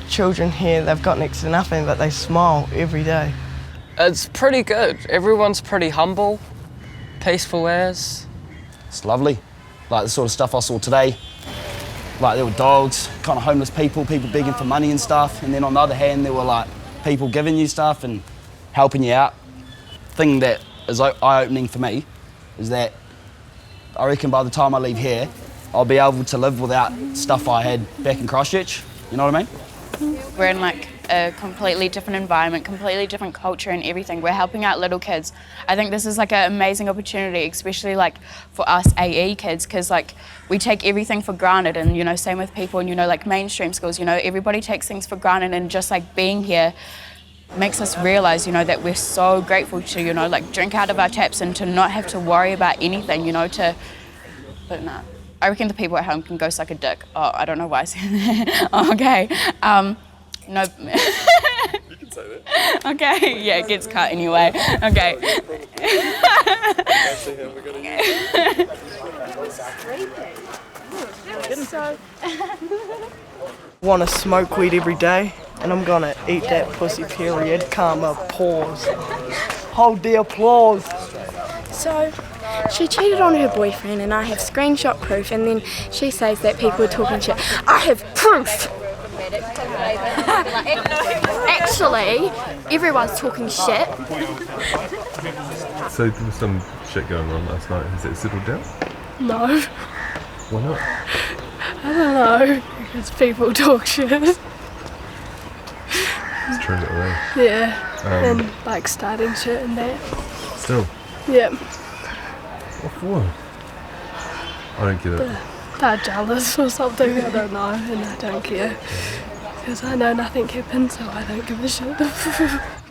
Children here, they've got next to nothing, but they smile every day. It's pretty good. Everyone's pretty humble, peaceful as. It's lovely. The sort of stuff I saw today. There were dogs, kind of homeless people begging for money and stuff. And then on the other hand, there were people giving you stuff and helping you out. Thing that is eye-opening for me is that I reckon by the time I leave here, I'll be able to live without stuff I had back in Christchurch. You know what I mean? We're in a completely different environment, completely different culture and everything. We're helping out little kids. I think this is an amazing opportunity, especially for us AE kids, because we take everything for granted, and same with people in mainstream schools. Everybody takes things for granted, and just being here makes us realise that we're so grateful to drink out of our taps and to not have to worry about anything. But no. I reckon the people at home can go suck a dick. Oh, I don't know why I said that. Okay. No. You can say that. Okay. Yeah, it gets cut anyway. Okay. Want to smoke weed every day, and I'm gonna eat that pussy, period. Karma, pause. Hold the applause. So, she cheated on her boyfriend, and I have screenshot proof, and then she says that people are talking shit. I have proof! Actually, everyone's talking shit. So there was some shit going on last night. Has it settled down? No. Why not? I don't know. Because people talk shit. It's true, right? Yeah. And like starting shit and that. Still? Yeah. What for? I don't get it. They're jealous or something, I don't know, and I don't care. Because I know nothing happened, so I don't give a shit.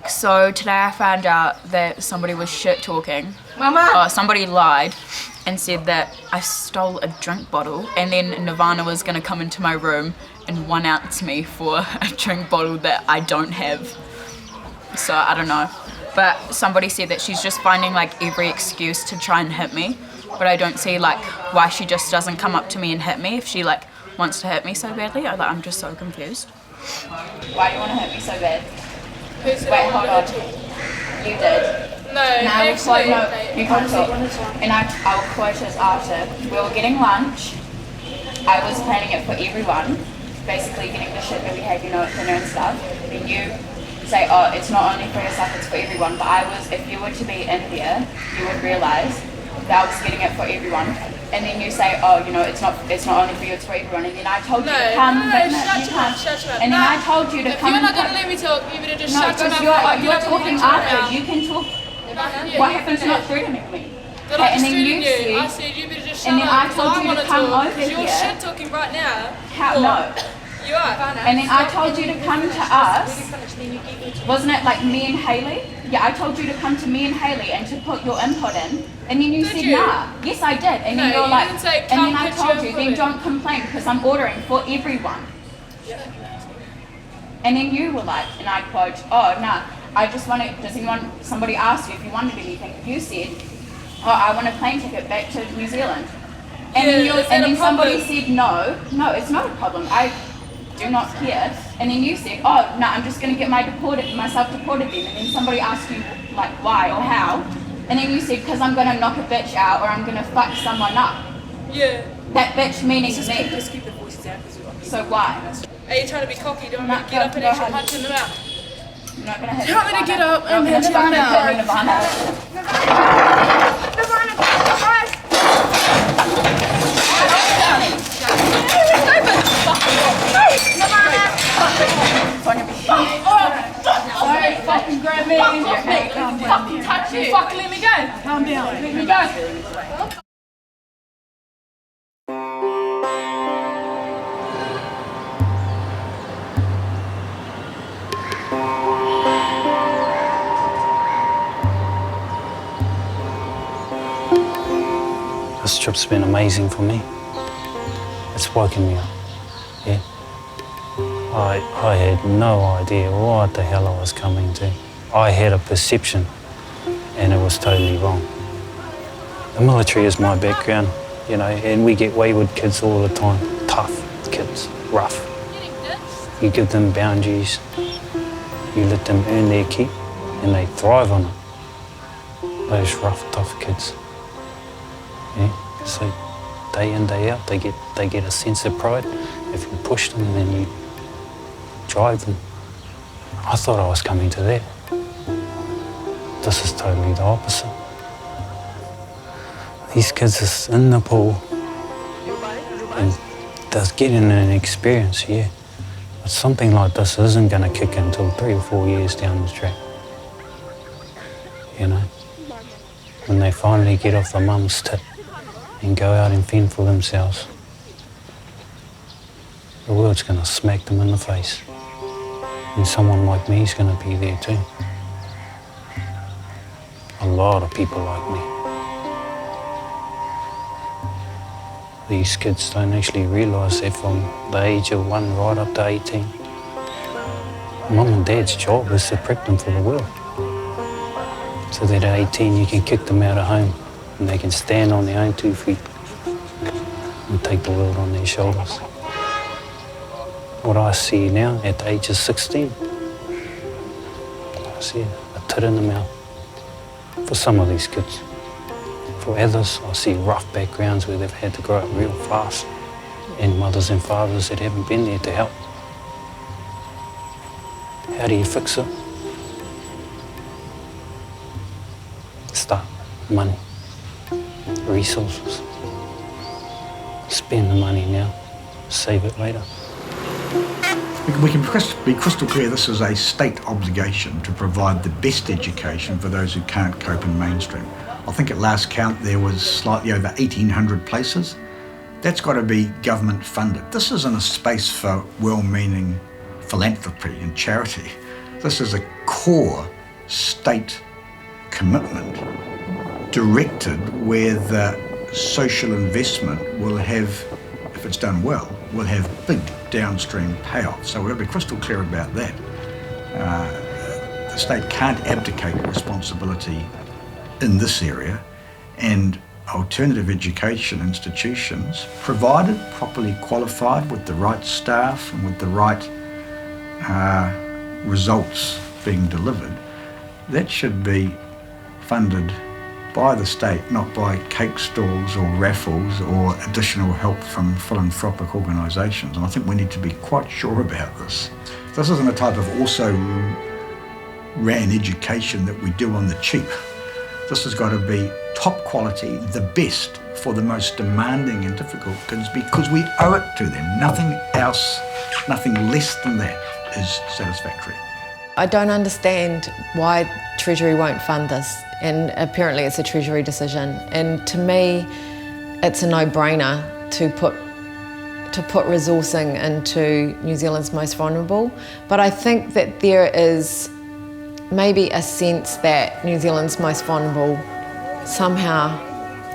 So today I found out that somebody was shit talking. Mama! Somebody lied and said that I stole a drink bottle, and then Nirvana was gonna come into my room and one-ounce me for a drink bottle that I don't have. So I don't know. But somebody said that she's just finding like every excuse to try and hit me. But I don't see like why she just doesn't come up to me and hit me if she like wants to hit me so badly. I'm just so confused. Why do you want to hit me so bad? Wait, hold on. You did. No, actually, you can't talk. And I'll quote it after. We were getting lunch. I was planning it for everyone. Basically getting the shit that we have, at dinner and stuff. And you say, oh, it's not only for yourself, it's for everyone. But if you were to be in there, you would realise that I was getting it for everyone. And then you say, oh, it's not only for you, it's for everyone. And then I told you to come. Shut your mouth. And then I told you to come. If you're not going to let me talk, you better just shut your mouth. You're talking after. You can talk. What happened to not threatening me? And then you said, I said you better just shut and then up. I told you to come over here. You're shit talking right now. How? No. You are. And then I told you to come to us. Wasn't it like me and Hayley? Yeah, I told you to come to me and Hayley and to put your input in. And then you said, nah. Yes, I did. And then you're like, didn't say, and then I put told your you, input then in. don't complain because I'm ordering for everyone. And then you were like, and I quote, oh, nah, I just want to, somebody asked you if you wanted anything. You said, oh, I want a plane ticket back to New Zealand. And then somebody said, no, it's not a problem. I do not care. And then you said, oh, no, I'm just going to get myself deported then. And then somebody asked you, like, why or how. And then you said, because I'm going to knock a bitch out or I'm going to fuck someone up. Yeah. That bitch meaning me. Just keep the voices down. So why? Are you trying to be cocky? Do you want me to get up and actually punch in the mouth? You're not going to hit Do you want me to get up and punch in the Sorry, fucking grab me. Fucking touch you. Fucking let me go. Calm down. Let me go. This trip's been amazing for me. It's woken me up, yeah. I had no idea what the hell I was coming to. I had a perception and it was totally wrong. The military is my background, and we get wayward kids all the time. Tough kids, rough. You give them boundaries, you let them earn their keep and they thrive on it. Those rough, tough kids. Yeah, so day in, day out, they get a sense of pride. If you push them, then you drive them. I thought I was coming to that. This is totally the opposite. These kids are in Nepal and they're getting an experience, yeah. But something like this isn't going to kick in until 3 or 4 years down the track. When they finally get off the mum's tit and go out and fend for themselves. The world's going to smack them in the face. And someone like me is going to be there too. A lot of people like me. These kids don't actually realise that from the age of 1 right up to 18, Mum and Dad's job is to prep them for the world. So that at 18 you can kick them out of home and they can stand on their own 2 feet and take the world on their shoulders. What I see now at the age of 16, I see a tit in the mouth for some of these kids. For others, I see rough backgrounds where they've had to grow up real fast and mothers and fathers that haven't been there to help. How do you fix it? money, resources. Spend the money now, save it later. We can be crystal clear, this is a state obligation to provide the best education for those who can't cope in mainstream. I think at last count there was slightly over 1,800 places. That's got to be government funded. This isn't a space for well-meaning philanthropy and charity. This is a core state commitment directed where the social investment will have, if it's done well, will have big downstream payoff. So we've got to be crystal clear about that. The state can't abdicate responsibility in this area, and alternative education institutions, provided properly qualified with the right staff and with the right results being delivered, that should be funded by the state, not by cake stalls or raffles or additional help from philanthropic organisations. And I think we need to be quite sure about this. This isn't a type of also-ran education that we do on the cheap. This has got to be top quality, the best for the most demanding and difficult kids, because we owe it to them. Nothing else, nothing less than that is satisfactory. I don't understand why Treasury won't fund this, and apparently it's a Treasury decision. And to me, it's a no-brainer to put resourcing into New Zealand's most vulnerable. But I think that there is maybe a sense that New Zealand's most vulnerable somehow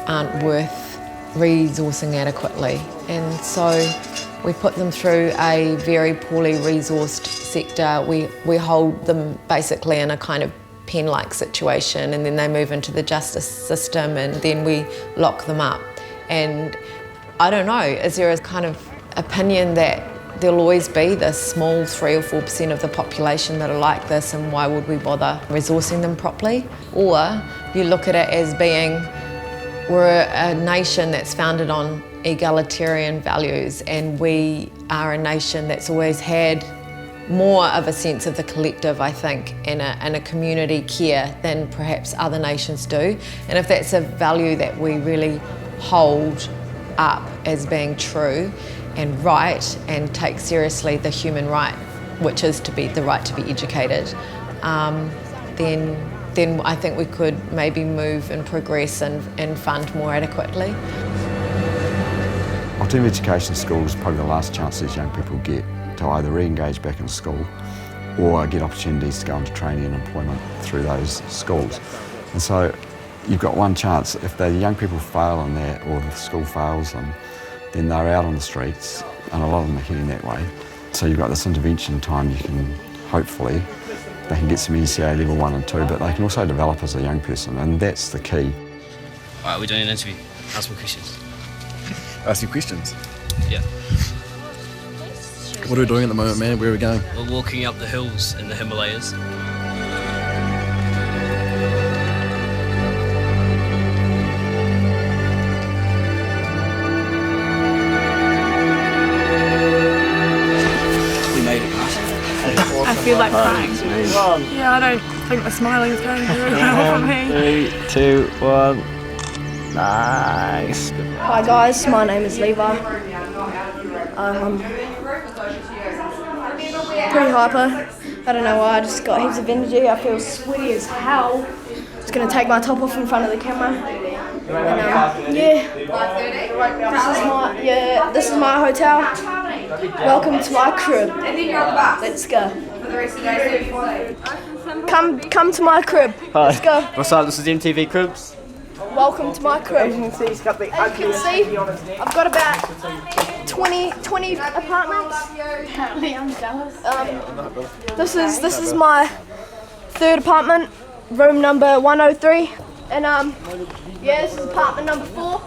aren't worth resourcing adequately. And so we put them through a very poorly resourced sector. We hold them basically in a kind of pen-like situation, and then they move into the justice system, and then we lock them up. And I don't know, is there a kind of opinion that there'll always be this small 3 or 4% of the population that are like this, and why would we bother resourcing them properly? Or you look at it as being, we're a nation that's founded on egalitarian values, and we are a nation that's always had more of a sense of the collective, I think, and a community care than perhaps other nations do. And if that's a value that we really hold up as being true and right, and take seriously the human right, which is to be the right to be educated, then I think we could maybe move and progress and fund more adequately. Alternative education school is probably the last chance these young people get to either re-engage back in school or get opportunities to go into training and employment through those schools. And so you've got one chance. If the young people fail in that, or the school fails them, then they're out on the streets, and a lot of them are heading that way. So you've got this intervention time. You can, hopefully, they can get some NCA level 1 and 2, but they can also develop as a young person, and that's the key. All right, we're doing an interview. Ask me questions. Ask you questions? Yeah. What are we doing at the moment, man? Where are we going? We're walking up the hills in the Himalayas. We made it, guys. I feel like crying. Yeah, I don't think the smiling is going very well for me. 3, 2, 1. Nice. Hi guys, my name is Levi. Pretty hyper. I don't know why, I just got heaps of energy. I feel sweaty as hell. Just gonna take my top off in front of the camera. And this is my hotel. Welcome to my crib. Let's go. Come to my crib. Let's go. What's up? This is MTV Cribs. Welcome to my crib. As you can see, I've got about 20 apartments. I'm jealous. This is my third apartment, room number 103, and this is apartment number 4.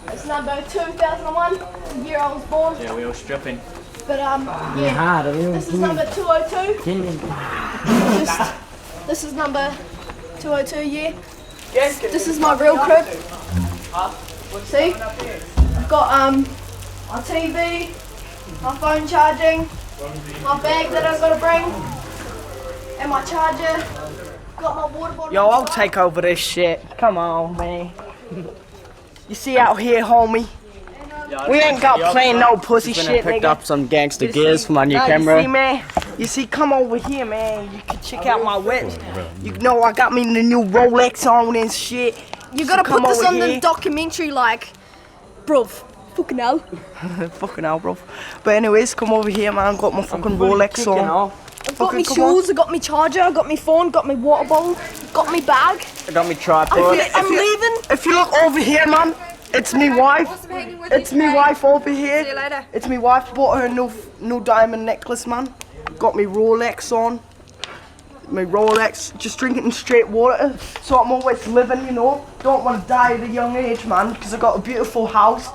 It's number 2001, the year I was born. Yeah, we were stripping. But this is number 202. This is number 202. Yeah. This is my real crib. See? I've got my TV, my phone charging, my bag that I've got to bring, and my charger. Got my water bottle. Yo, I'll take over this shit. Come on, man. You see out here, homie? We ain't got playing no pussy shit, Picked nigga. up some gangster You gears see- for my new nah, camera. You see, man? You see, come over here, man. You can check out my whips. You know I got me the new Rolex on and shit. You gotta So come put this over on here. the documentary, like, bruv. Fucking hell. Fucking hell, bro. But anyways, come over here, man. Got my fucking Rolex on. I've got my shoes, I got my charger, I got my phone, got my water bottle, got my bag. I got me tripod. I'm leaving. If you look over here, man, it's me wife. It's me wife over here. See you later. It's me wife. Bought her a new diamond necklace, man. Got me Rolex on. My Rolex. Just drinking straight water. So I'm always living, you know. Don't want to die at a young age, man, because I got a beautiful house.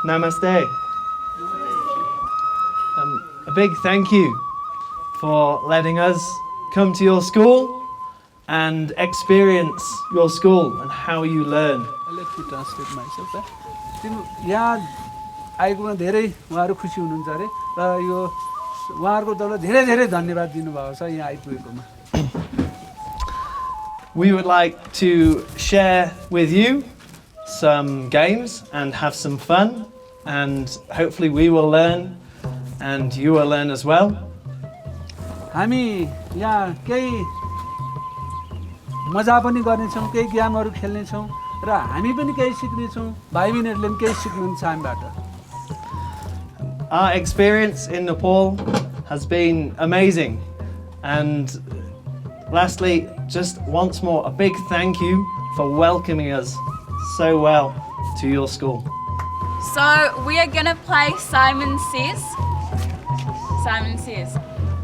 Namaste. A big thank you for letting us come to your school and experience your school and how you learn. Let me translate myself. यहाँ आइपुग्न धेरै उहाँहरू खुसी हुनुहुन्छ अरे र यो उहाँहरूको दललाई धेरै धेरै धन्यवाद दिनुभएको छ यहाँ आइपुगेकोमा. We would like to share with you some games and have some fun, and hopefully we will learn and you will learn as well. हामी यहाँ केही मजा पनि गर्नेछौँ, केही गेमहरू खेल्नेछौँ र हामी पनि केही सिक्नेछौँ, भाइ बहिनीहरूले पनि केही सिक्नुहुन्छ हामीबाट. Our experience in Nepal has been amazing, and lastly, just once more, a big thank you for welcoming us so well to your school. So we are gonna play Simon Says. Simon Says.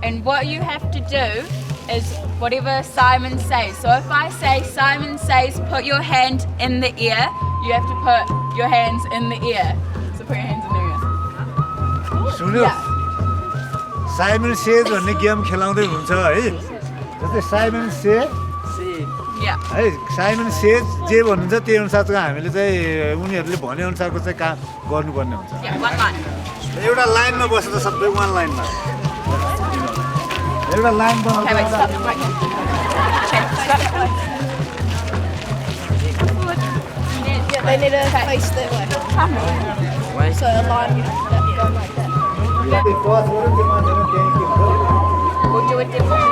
And what you have to do is whatever Simon says. So if I say Simon says put your hand in the air, you have to put your hands in the air. So put your hands in the air. सुन्यो Simon says भन्ने game खेलाउँदै हुन्छ है जस्तै Simon से है Simon says जे भन्नुहुन्छ त्यही अनुसारको हामीले चाहिँ उनीहरूले भने अनुसारको चाहिँ काम गर्नुपर्ने हुन्छ एउटा लाइनमा बसेर सबै वान लाइनमा एउटा लाइन बनाउँदा They need to face that way. So a line going like that. We'll do it different.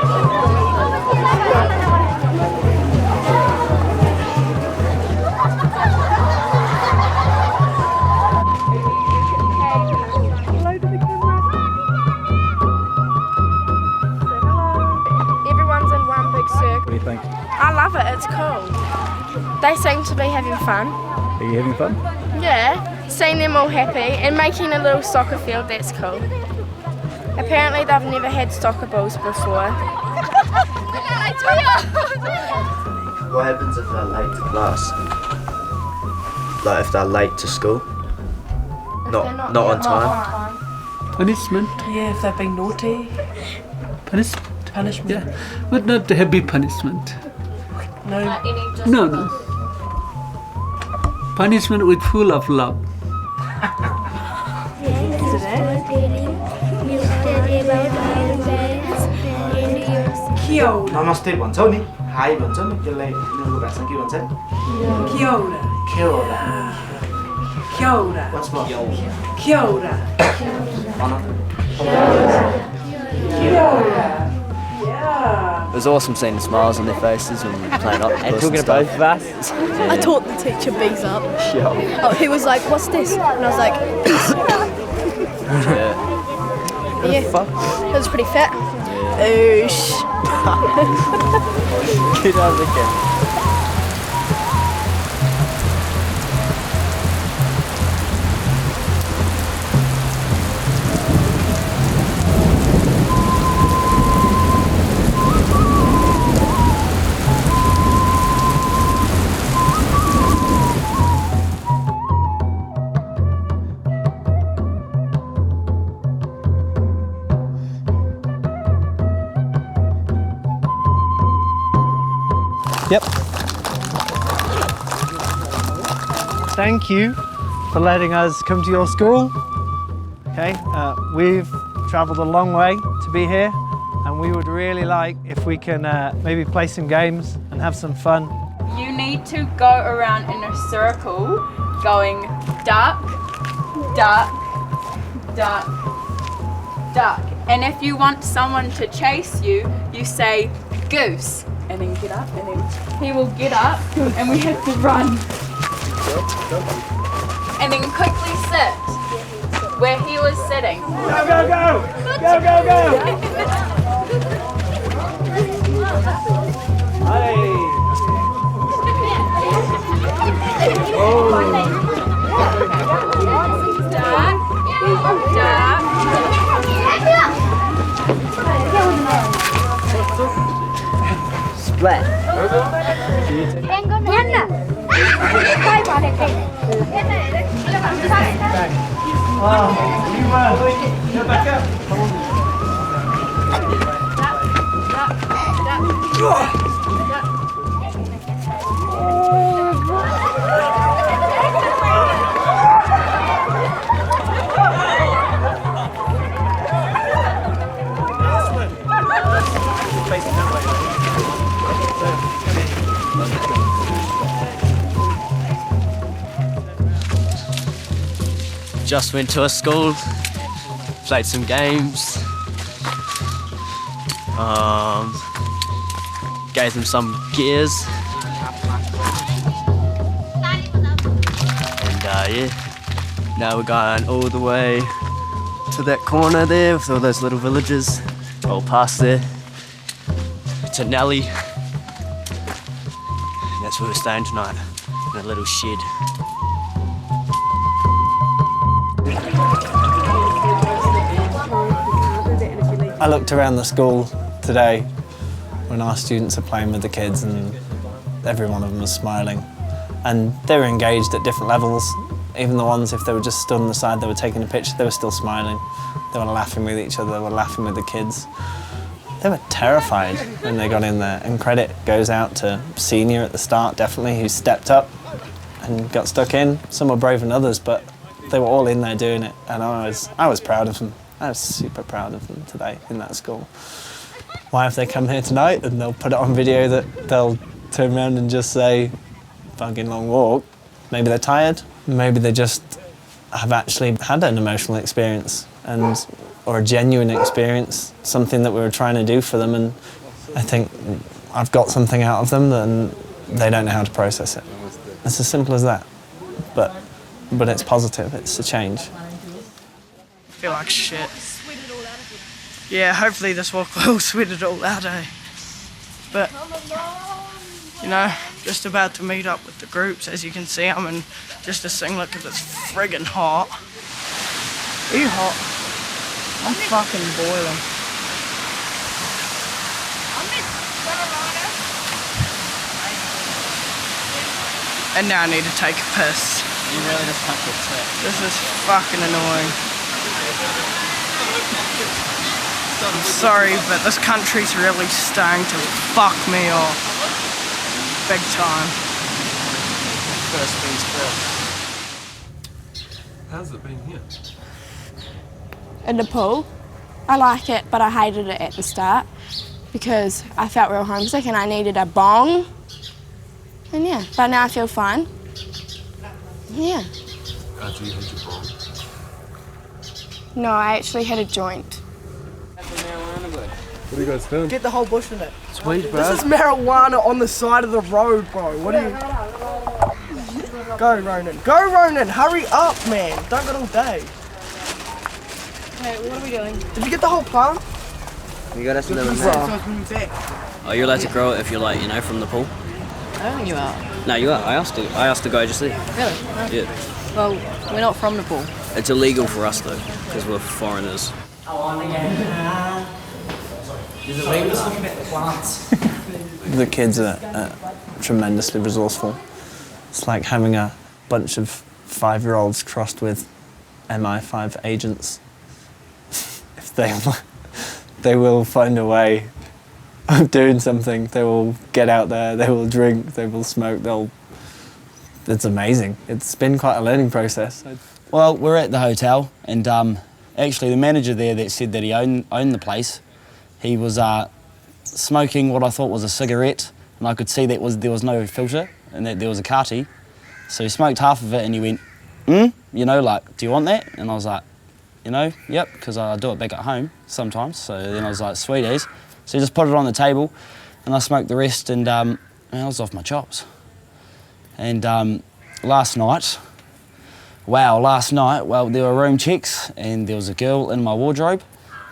Everyone's in one big circle. What do you think? I love it, it's cool. They seem to be having fun. Are you having fun? Yeah, seeing them all happy and making a little soccer field, that's cool. Apparently they've never had soccer balls before. What happens if they're late to class? Like if they're late to school? Not on time? Punishment? Yeah, if they've been naughty. Punishment? Punishment. Yeah, but not heavy punishment. No. Punishment with full of love. Yesterday, you studied about our parents and you नमस्ते भन्छौ नि high भन्छौ नि त्यसलाई उनीहरूको भाषा के भन्छ What's more? It was awesome seeing the smiles on their faces when we were playing octopus and talking to stuff. both of us. I taught the teacher bees up. Yeah. Oh, he was like, what's this? And I was like, Yeah. yeah. It was pretty fat. Oosh. Get out of the camera. Yep. Thank you for letting us come to your school. Okay, we've travelled a long way to be here, and we would really like if we can maybe play some games and have some fun. You need to go around in a circle, going duck, duck, duck, duck. And if you want someone to chase you, you say goose. And then get up, and then he will get up, and we have to run. And then quickly sit where he was sitting. Go, go, go! Go, go, go! Hey! Splat. Just went to a school, played some games, gave them some gears, and yeah, now we're going all the way to that corner there with all those little villages, all past there, to Nelly, and that's where we're staying tonight, in a little shed. I looked around the school today when our students are playing with the kids, and every one of them was smiling. And they were engaged at different levels. Even the ones, if they were just stood on the side, they were taking a picture, they were still smiling. They were laughing with each other, they were laughing with the kids. They were terrified when they got in there, and credit goes out to Senior at the start, definitely, who stepped up and got stuck in. Some were braver than others, but they were all in there doing it, and I was proud of them. I was super proud of them today in that school. Why have they come here tonight and they'll put it on video that they'll turn around and just say, fucking long walk? Maybe they're tired, maybe they just have actually had an emotional experience or a genuine experience, something that we were trying to do for them, and I think I've got something out of them and they don't know how to process it. It's as simple as that, but it's positive, it's a change. I feel like shit. Yeah, hopefully this walk will sweat it all out, eh? But, you know, just about to meet up with the groups. As you can see, I'm in just a singlet because it's friggin' hot. Are you hot? I'm fucking boiling. And now I need to take a piss. You really just can't get sick. This is fucking annoying. I'm sorry, but this country's really starting to fuck me off. Big time. First things first. How's it been here? In Nepal, I like it, but I hated it at the start. because I felt real homesick and I needed a bong. And yeah, but now I feel fine. Yeah. After you had your bong? No, I actually had a joint. What are you guys doing? Get the whole bush in it. Sweet, bro. This is marijuana on the side of the road, bro. What are you... Go, Ronan. Go, Ronan. Hurry up, man. Don't get all day. Wait, what are we doing? Did you get the whole plant? You got us in there. Oh, you're allowed to grow it if you're like, you know, from the pool. I don't think you are. No, you are. I asked the guy just there. Really? No. Yeah. Well, we're not from Nepal. It's illegal for us though, because we're foreigners. The kids are tremendously resourceful. It's like having a bunch of 5-year-olds crossed with MI5 agents. If they will find a way of doing something. They will get out there, they will drink, they will smoke, it's amazing. It's been quite a learning process. Well, we're at the hotel, and actually the manager there that said that he owned the place, he was smoking what I thought was a cigarette, and I could see that there was no filter and that there was a carty. So he smoked half of it and he went, you know, like, do you want that? And I was like, you know, yep, because I do it back at home sometimes. So then I was like, sweet as. So he just put it on the table and I smoked the rest, and I was off my chops. And last night, there were room checks and there was a girl in my wardrobe,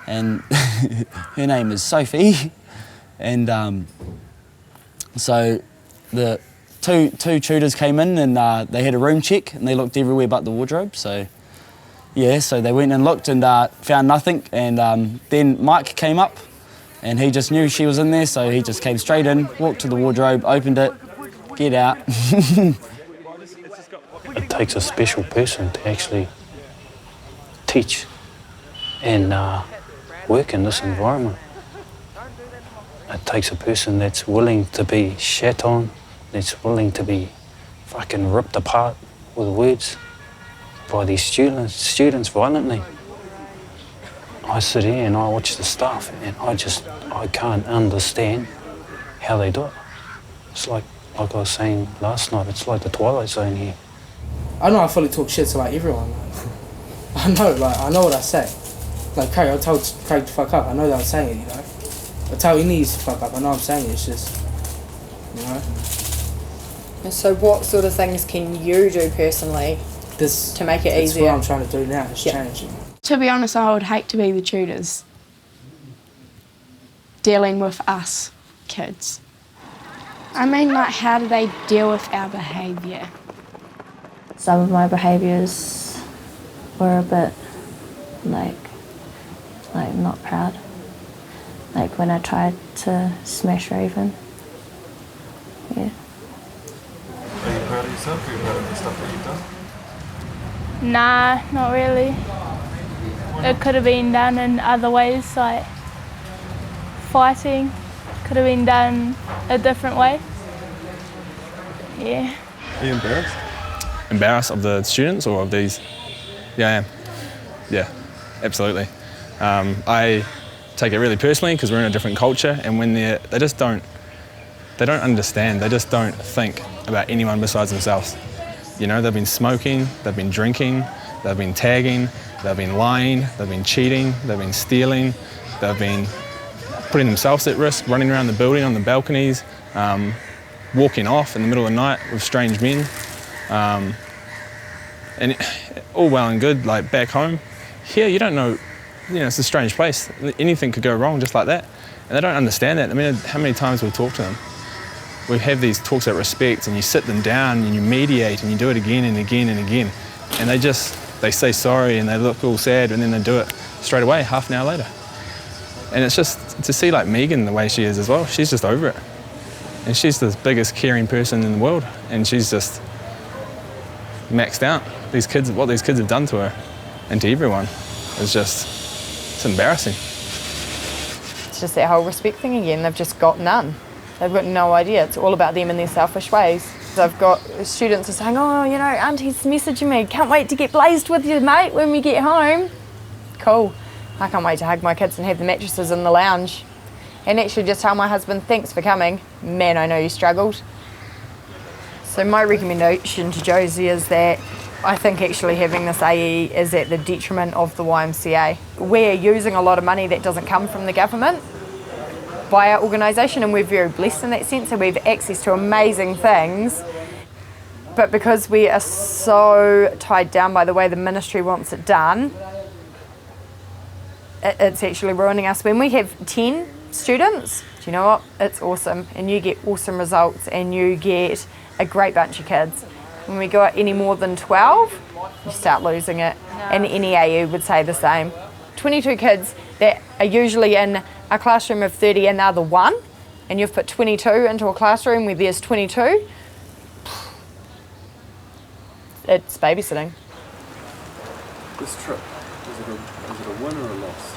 and her name is Sophie. And so the two tutors came in and they had a room check and they looked everywhere but the wardrobe. So yeah, so they went and looked and found nothing. And then Mike came up and he just knew she was in there, so he just came straight in, walked to the wardrobe, opened it, get out. It takes a special person to actually teach and work in this environment. It takes a person that's willing to be shat on, that's willing to be fucking ripped apart with words by these students violently. I sit here and I watch the staff and I can't understand how they do it. It's like I was saying last night, it's like the Twilight Zone here. I know I fully talk shit to like everyone. I know what I say. Like Craig, I told Craig to fuck up. I know that I'm saying it, you know. I tell he needs to fuck up. I know I'm saying it. It's just, you know. And so, what sort of things can you do personally to make it easier? That's what I'm trying to do now. Is change. To be honest, I would hate to be the tutors dealing with us kids. I mean, like, how do they deal with our behaviour? Some of my behaviours were a bit, like not proud. Like when I tried to smash Raven. Yeah. Are you proud of yourself? Are you proud of the stuff that you've done? Nah, not really. It could have been done in other ways, like fighting. Could have been done a different way. Yeah. Are you embarrassed? Embarrassed of the students or of these? Yeah, I am. Yeah, absolutely. I take it really personally because we're in a different culture, and when they don't understand, they just don't think about anyone besides themselves. You know, they've been smoking, they've been drinking, they've been tagging, they've been lying, they've been cheating, they've been stealing, they've been putting themselves at risk, running around the building on the balconies, walking off in the middle of the night with strange men. And all well and good, like back home. Here, you don't know, it's a strange place. Anything could go wrong just like that. And they don't understand that. I mean, how many times we've talked to them? We have these talks about respect, and you sit them down and you mediate and you do it again and again and again. And they say sorry and they look all sad, and then they do it straight away, half an hour later. And it's just to see like Megan the way she is as well, she's just over it. And she's the biggest caring person in the world, and she's just maxed out. What these kids have done to her and to everyone is it's embarrassing. It's just that whole respect thing again. They've just got none. They've got no idea. It's all about them and their selfish ways. I've got students who are saying, oh, Auntie's messaging me. Can't wait to get blazed with you, mate, when we get home. Cool. I can't wait to hug my kids and have the mattresses in the lounge. and actually just tell my husband, thanks for coming. Man, I know you struggled. So my recommendation to Josie is that I think actually having this AE is at the detriment of the YMCA. We're using a lot of money that doesn't come from the government by our organisation, and we're very blessed in that sense, and we have access to amazing things. But because we are so tied down by the way the ministry wants it done, it's actually ruining us. When we have 10 students, do you know what? It's awesome, and you get awesome results, and you get a great bunch of kids. When we go any more than 12, you start losing it. And any AU would say the same. 22 kids that are usually in a classroom of 30 and they're the one, and you've put 22 into a classroom where there's 22, it's babysitting. This trip, is it a win or a loss?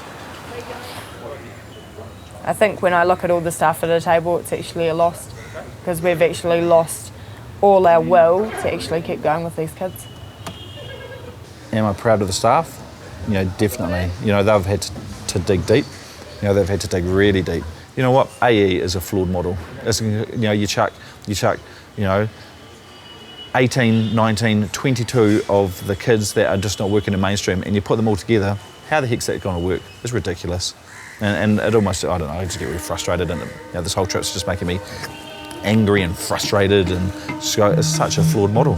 I think when I look at all the stuff at the table, it's actually a loss, because we've actually lost all our will to actually keep going with these kids. Am I proud of the staff? You know, definitely. You know, they've had to dig deep. You know, they've had to dig really deep. You know what? AE is a flawed model. It's, you know, you chuck, you know, 18, 19, 22 of the kids that are just not working in mainstream, and you put them all together. How the heck's that going to work? It's ridiculous. And it almost, I don't know, I just get really frustrated, and you know, this whole trip's just making me angry and frustrated, and it's such a flawed model.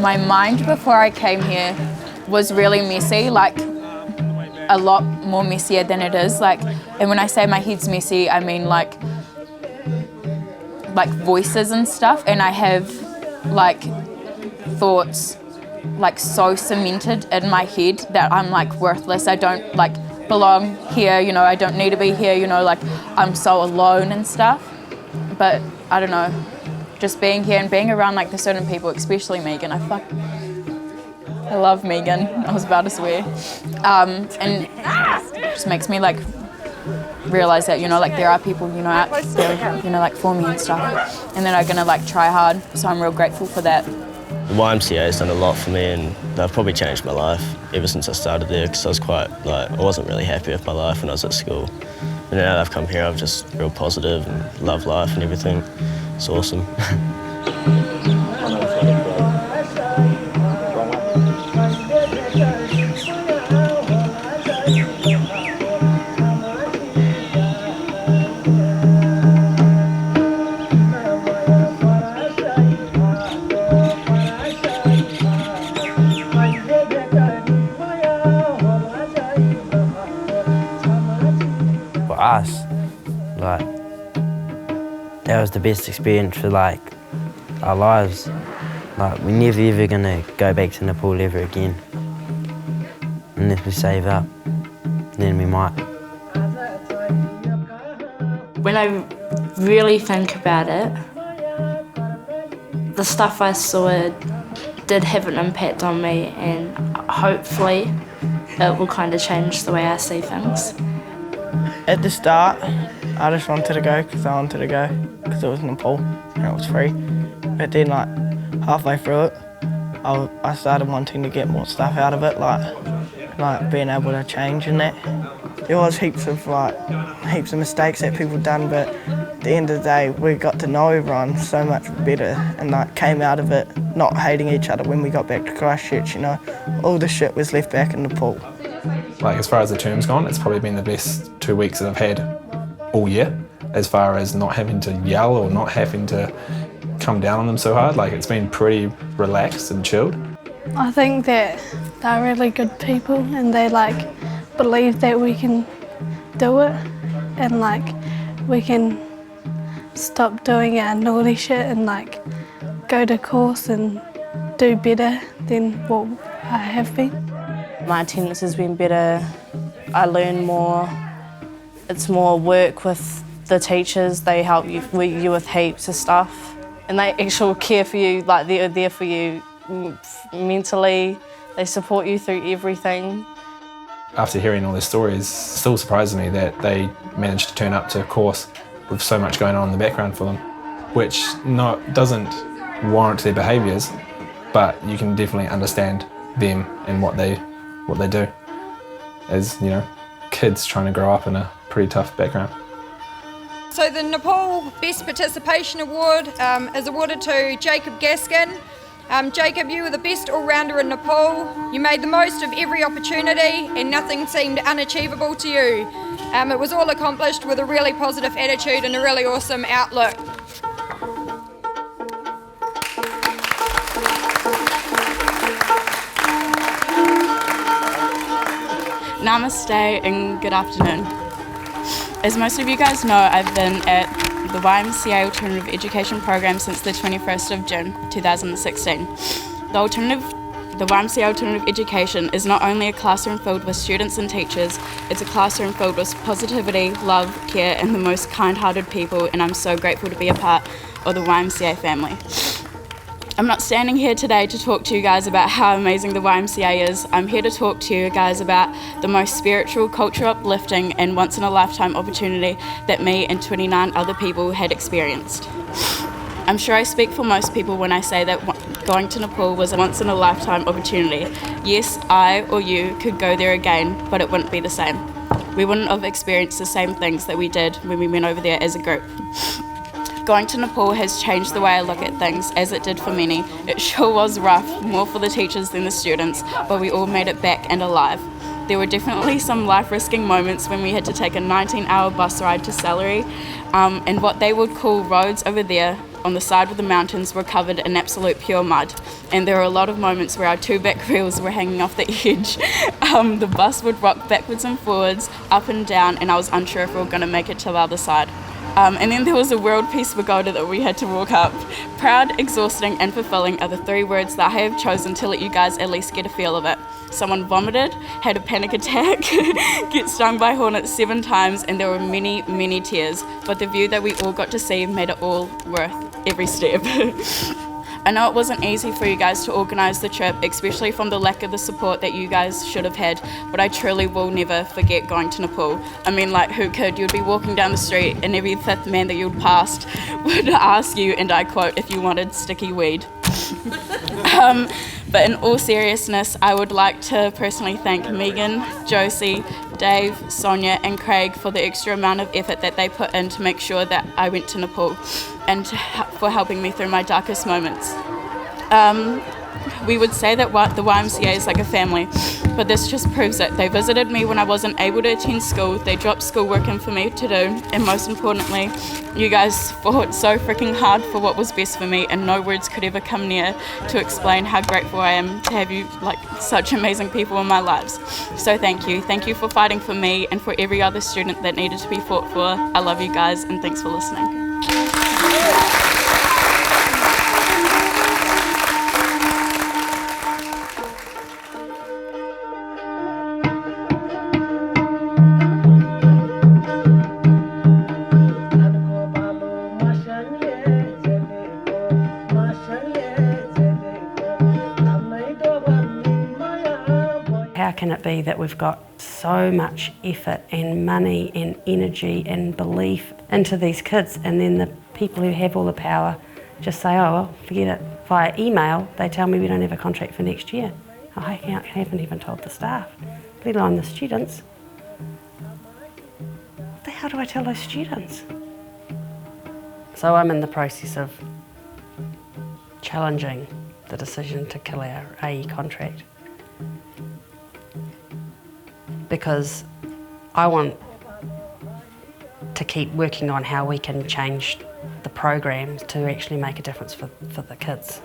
My mind before I came here was really messy, like a lot more messier than it is. Like, and when I say my head's messy, I mean like voices and stuff, and I have like thoughts like so cemented in my head that I'm like worthless. I don't like belong here, you know, I don't need to be here, you know, like I'm so alone and stuff. But I don't know, just being here and being around like the certain people, especially Megan, I love Megan, I was about to swear. And it just makes me like realise that, you know, like there are people, you know, out there, you know, like for me and stuff, and then I'm gonna like try hard, so I'm real grateful for that. The YMCA has done a lot for me, and they've probably changed my life ever since I started there, because I was I wasn't really happy with my life when I was at school. But now that I've come here, I'm just real positive and love life and everything. It's awesome. For us, like, that was the best experience for like our lives. Like, we're never ever gonna go back to Nepal ever again. Unless we save up, then we might. When I really think about it, the stuff I saw did have an impact on me, and hopefully it will kind of change the way I see things. At the start, I just wanted to go because I wanted to go because it was Nepal and it was free. But then, like, halfway through it, I started wanting to get more stuff out of it, like being able to change and that. There was heaps of mistakes that people done, but at the end of the day, we got to know everyone so much better, and like came out of it not hating each other when we got back to Christchurch. You know, all the shit was left back in Nepal. Like, as far as the term's gone, it's probably been the best 2 weeks that I've had all year, as far as not having to yell or not having to come down on them so hard. Like, it's been pretty relaxed and chilled. I think that they're really good people, and they like believe that we can do it, and like we can stop doing our naughty shit and like go to course and do better than what I have been. My attendance has been better, I learn more, it's more work with the teachers, they help you with heaps of stuff, and they actually care for you, like they're there for you mentally, they support you through everything. After hearing all their stories, it still surprises me that they managed to turn up to a course with so much going on in the background for them. which doesn't warrant their behaviours, but you can definitely understand them and what they do as, you know, kids trying to grow up in a pretty tough background. So the Nepal Best Participation Award is awarded to Jacob Gaskin. Jacob, you were the best all-rounder in Nepal. You made the most of every opportunity and nothing seemed unachievable to you. It was all accomplished with a really positive attitude and a really awesome outlook. Namaste and good afternoon. As most of you guys know, I've been at the YMCA Alternative Education Program since the 21st of June 2016. The YMCA Alternative Education is not only a classroom filled with students and teachers, it's a classroom filled with positivity, love, care and the most kind-hearted people, and I'm so grateful to be a part of the YMCA family. I'm not standing here today to talk to you guys about how amazing the YMCA is. I'm here to talk to you guys about the most spiritual, culture uplifting and once in a lifetime opportunity that me and 29 other people had experienced. I'm sure I speak for most people when I say that going to Nepal was a once in a lifetime opportunity. Yes, I or you could go there again, but it wouldn't be the same. We wouldn't have experienced the same things that we did when we went over there as a group. Going to Nepal has changed the way I look at things, as it did for many. It sure was rough, more for the teachers than the students, but we all made it back and alive. There were definitely some life-risking moments when we had to take a 19-hour bus ride to Salary, and what they would call roads over there on the side of the mountains were covered in absolute pure mud. And there were a lot of moments where our two back wheels were hanging off the edge. The bus would rock backwards and forwards, up and down, and I was unsure if we were going to make it to the other side. And then there was a World Peace Pagoda that we had to walk up. Proud, exhausting and fulfilling are the three words that I have chosen to let you guys at least get a feel of it. Someone vomited, had a panic attack, get stung by hornets 7 times, and there were many, many tears. But the view that we all got to see made it all worth every step. I know it wasn't easy for you guys to organise the trip, especially from the lack of the support that you guys should have had, but I truly will never forget going to Nepal. I mean, like, who could? You'd be walking down the street and every 5th man that you'd passed would ask you, and I quote, if you wanted sticky weed. But in all seriousness, I would like to personally thank Megan, Josie, Dave, Sonia and Craig for the extra amount of effort that they put in to make sure that I went to Nepal and for helping me through my darkest moments. We would say that the YMCA is like a family, but this just proves it. They visited me when I wasn't able to attend school, they dropped schoolwork in for me to do, and most importantly, you guys fought so freaking hard for what was best for me, and no words could ever come near to explain how grateful I am to have you, like, such amazing people in my lives. So thank you. Thank you for fighting for me and for every other student that needed to be fought for. I love you guys, and thanks for listening. How can it be that we've got so much effort and money and energy and belief into these kids, and then the people who have all the power just say, oh, well, forget it. Via email, they tell me we don't have a contract for next year. I haven't even told the staff, let alone the students. What the hell do I tell those students? So I'm in the process of challenging the decision to kill our AE contract, because I want to keep working on how we can change the program to actually make a difference for the kids.